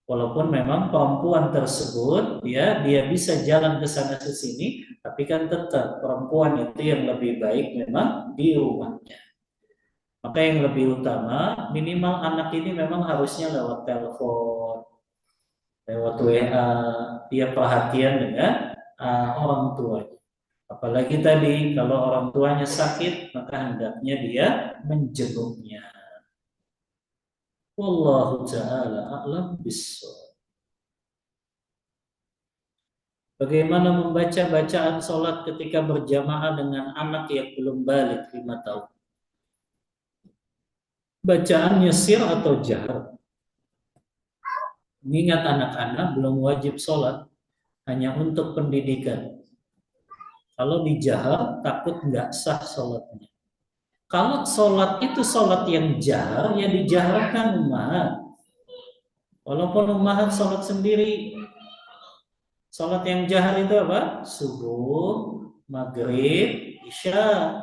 Walaupun memang perempuan tersebut dia bisa jalan ke sana ke sini, tapi kan tetap perempuan itu yang lebih baik memang di rumahnya. Maka yang lebih utama minimal anak ini memang harusnya lewat telepon, lewat WA, dia perhatian dengan orang tuanya. Apalagi tadi kalau orang tuanya sakit, maka hendaknya dia menjenguknya. Wallahu ta'ala a'lam bissawab. Bagaimana membaca bacaan sholat ketika berjamaah dengan anak yang belum balik 5 tahun? Bacaannya sir atau jahar? Mengingat anak-anak belum wajib sholat, hanya untuk pendidikan. Kalau dijahar, takut nggak sah sholatnya. Kalau sholat itu sholat yang jahar, ya dijaharkan ummahat. Walaupun ummahat sholat sendiri, sholat yang jahar itu apa? Subuh, maghrib, isya.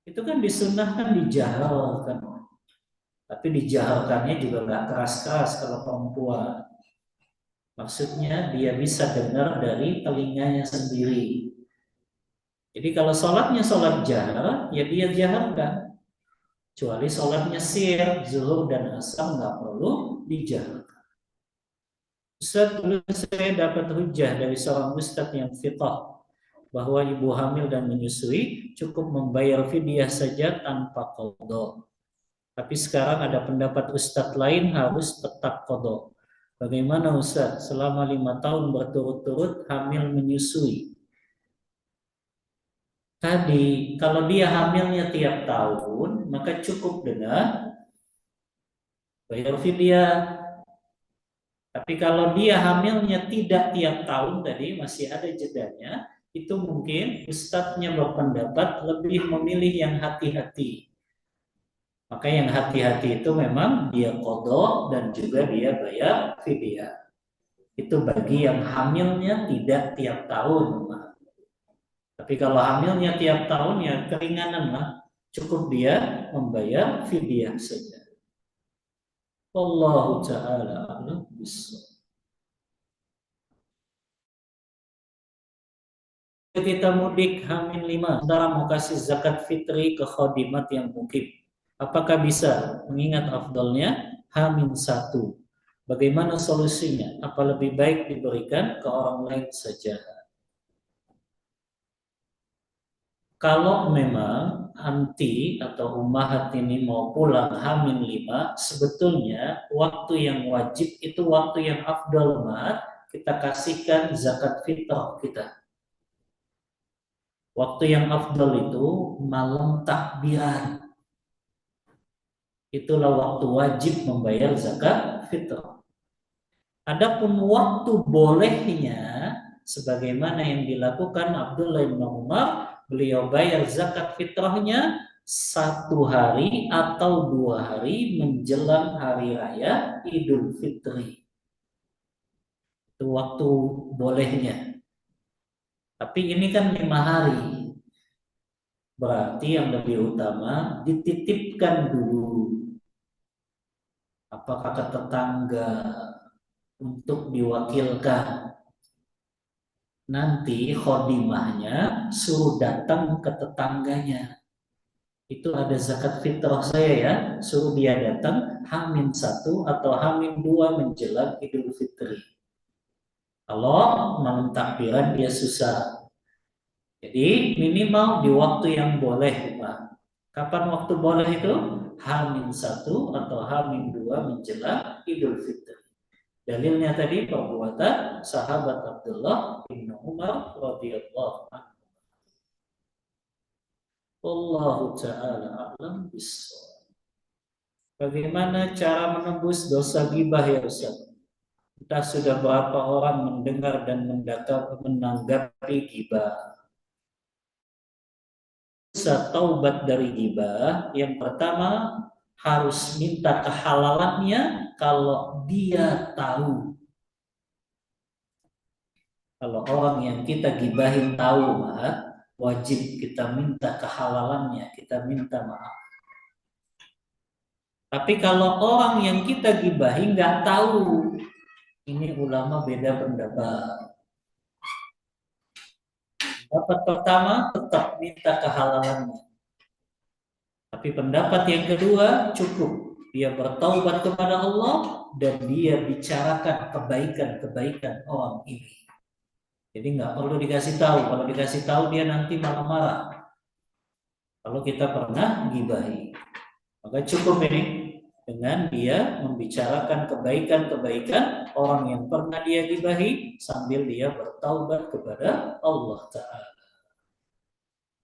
Itu kan disunnahkan dijaharkan. Tapi dijaharkannya juga nggak keras-keras kalau perempuan. Maksudnya dia bisa dengar dari telinganya sendiri. Jadi kalau sholatnya sholat jahar, ya dia jaharkan. Kecuali sholatnya sir, zuhur dan asar nggak perlu dijaharkan. Ustaz, dulu saya dapat hujah dari seorang ustadz yang fiqh bahwa ibu hamil dan menyusui cukup membayar fidyah saja tanpa qadha. Tapi sekarang ada pendapat ustadz lain harus tetap qadha. Bagaimana Ustaz? Selama 5 tahun berturut-turut hamil menyusui. Tadi, kalau dia hamilnya tiap tahun, maka cukup dengan bayar fidyah. Tapi kalau dia hamilnya tidak tiap tahun tadi, masih ada jedanya, itu mungkin ustadznya berpendapat lebih memilih yang hati-hati. Maka yang hati-hati itu memang dia qadha dan juga dia bayar fidyah. Itu bagi yang hamilnya tidak tiap tahun. Tapi kalau hamilnya tiap tahun ya keringanan lah. Cukup dia membayar fidyah saja. Wallahu ta'ala a'lam bissawab. Kita mudik Hamin 5, saudara mau kasih zakat fitri ke khodimat yang mukim. Apakah bisa? Mengingat afdalnya Hamin 1. Bagaimana solusinya? Apa lebih baik diberikan ke orang lain saja? Kalau memang anti atau ummahat ini mau pulang Hamin 5, sebetulnya waktu yang wajib itu waktu yang afdal banget kita kasihkan zakat fitrah kita. Waktu yang afdal itu malam takbiran. Itulah waktu wajib membayar zakat fitrah. Adapun waktu bolehnya sebagaimana yang dilakukan Abdullah bin Umar, beliau bayar zakat fitrahnya 1 hari atau 2 hari menjelang hari raya Idul Fitri. Itu waktu bolehnya. Tapi ini kan 5 hari. Berarti yang lebih utama dititipkan dulu. Apakah ke tetangga untuk diwakilkan. Nanti khodimahnya suruh datang ke tetangganya. Itu ada zakat fitrah saya ya. Suruh dia datang Hamin 1 atau Hamin 2 menjelang Idul Fitri. Kalau malam takbiran dia susah. Jadi minimal di waktu yang boleh, Pak. Kapan waktu boleh itu? Hamin 1 atau Hamin 2 menjelang Idul Fitri. Dalilnya tadi perbuatan sahabat Abdullah bin Umar radhiyallahu anhu. Wallahu ta'ala a'lam bissawab. Bagaimana cara menembus dosa ghibah ya Ustaz? Entah sudah berapa orang mendengar dan menanggapi ghibah. Bisa taubat dari ghibah, yang pertama harus minta kehalalannya kalau dia tahu. Kalau orang yang kita gibahin tahu, wajib kita minta kehalalannya, kita minta maaf. Tapi kalau orang yang kita gibahin nggak tahu, ini ulama beda pendapat. Pendapat pertama tetap minta kehalalannya. Tapi pendapat yang kedua cukup dia bertaubat kepada Allah dan dia bicarakan kebaikan-kebaikan orang ini. Jadi nggak perlu dikasih tahu. Kalau dikasih tahu dia nanti malah marah. Kalau kita pernah gibahi, maka cukup ini dengan dia membicarakan kebaikan-kebaikan orang yang pernah dia gibahi sambil dia bertaubat kepada Allah Ta'ala.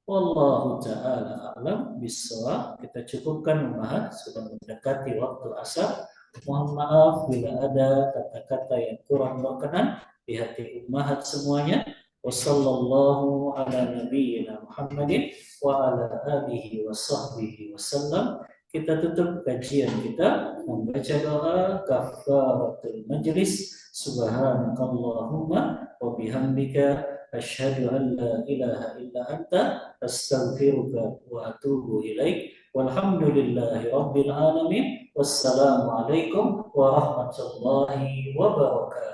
Wallahu ta'ala a'lam bissawab. Kita cukupkan membahas, sudah mendekati waktu asar. Mohon maaf bila ada kata-kata yang kurang berkenan di hati ummahat semuanya. Wassallallahu ala nabiyyina Muhammadin wa ala alihi wa sahbihi wasallam. Kita tutup kajian kita membaca doa kafaratul majlis. Subhanakallahumma wa bihamdika asyhadu an la ilaha illa anta astaghfiruka wa atubu ilaik. Walhamdulillahi rabbil alamin. Wassalamualaikum warahmatullahi wabarakatuh.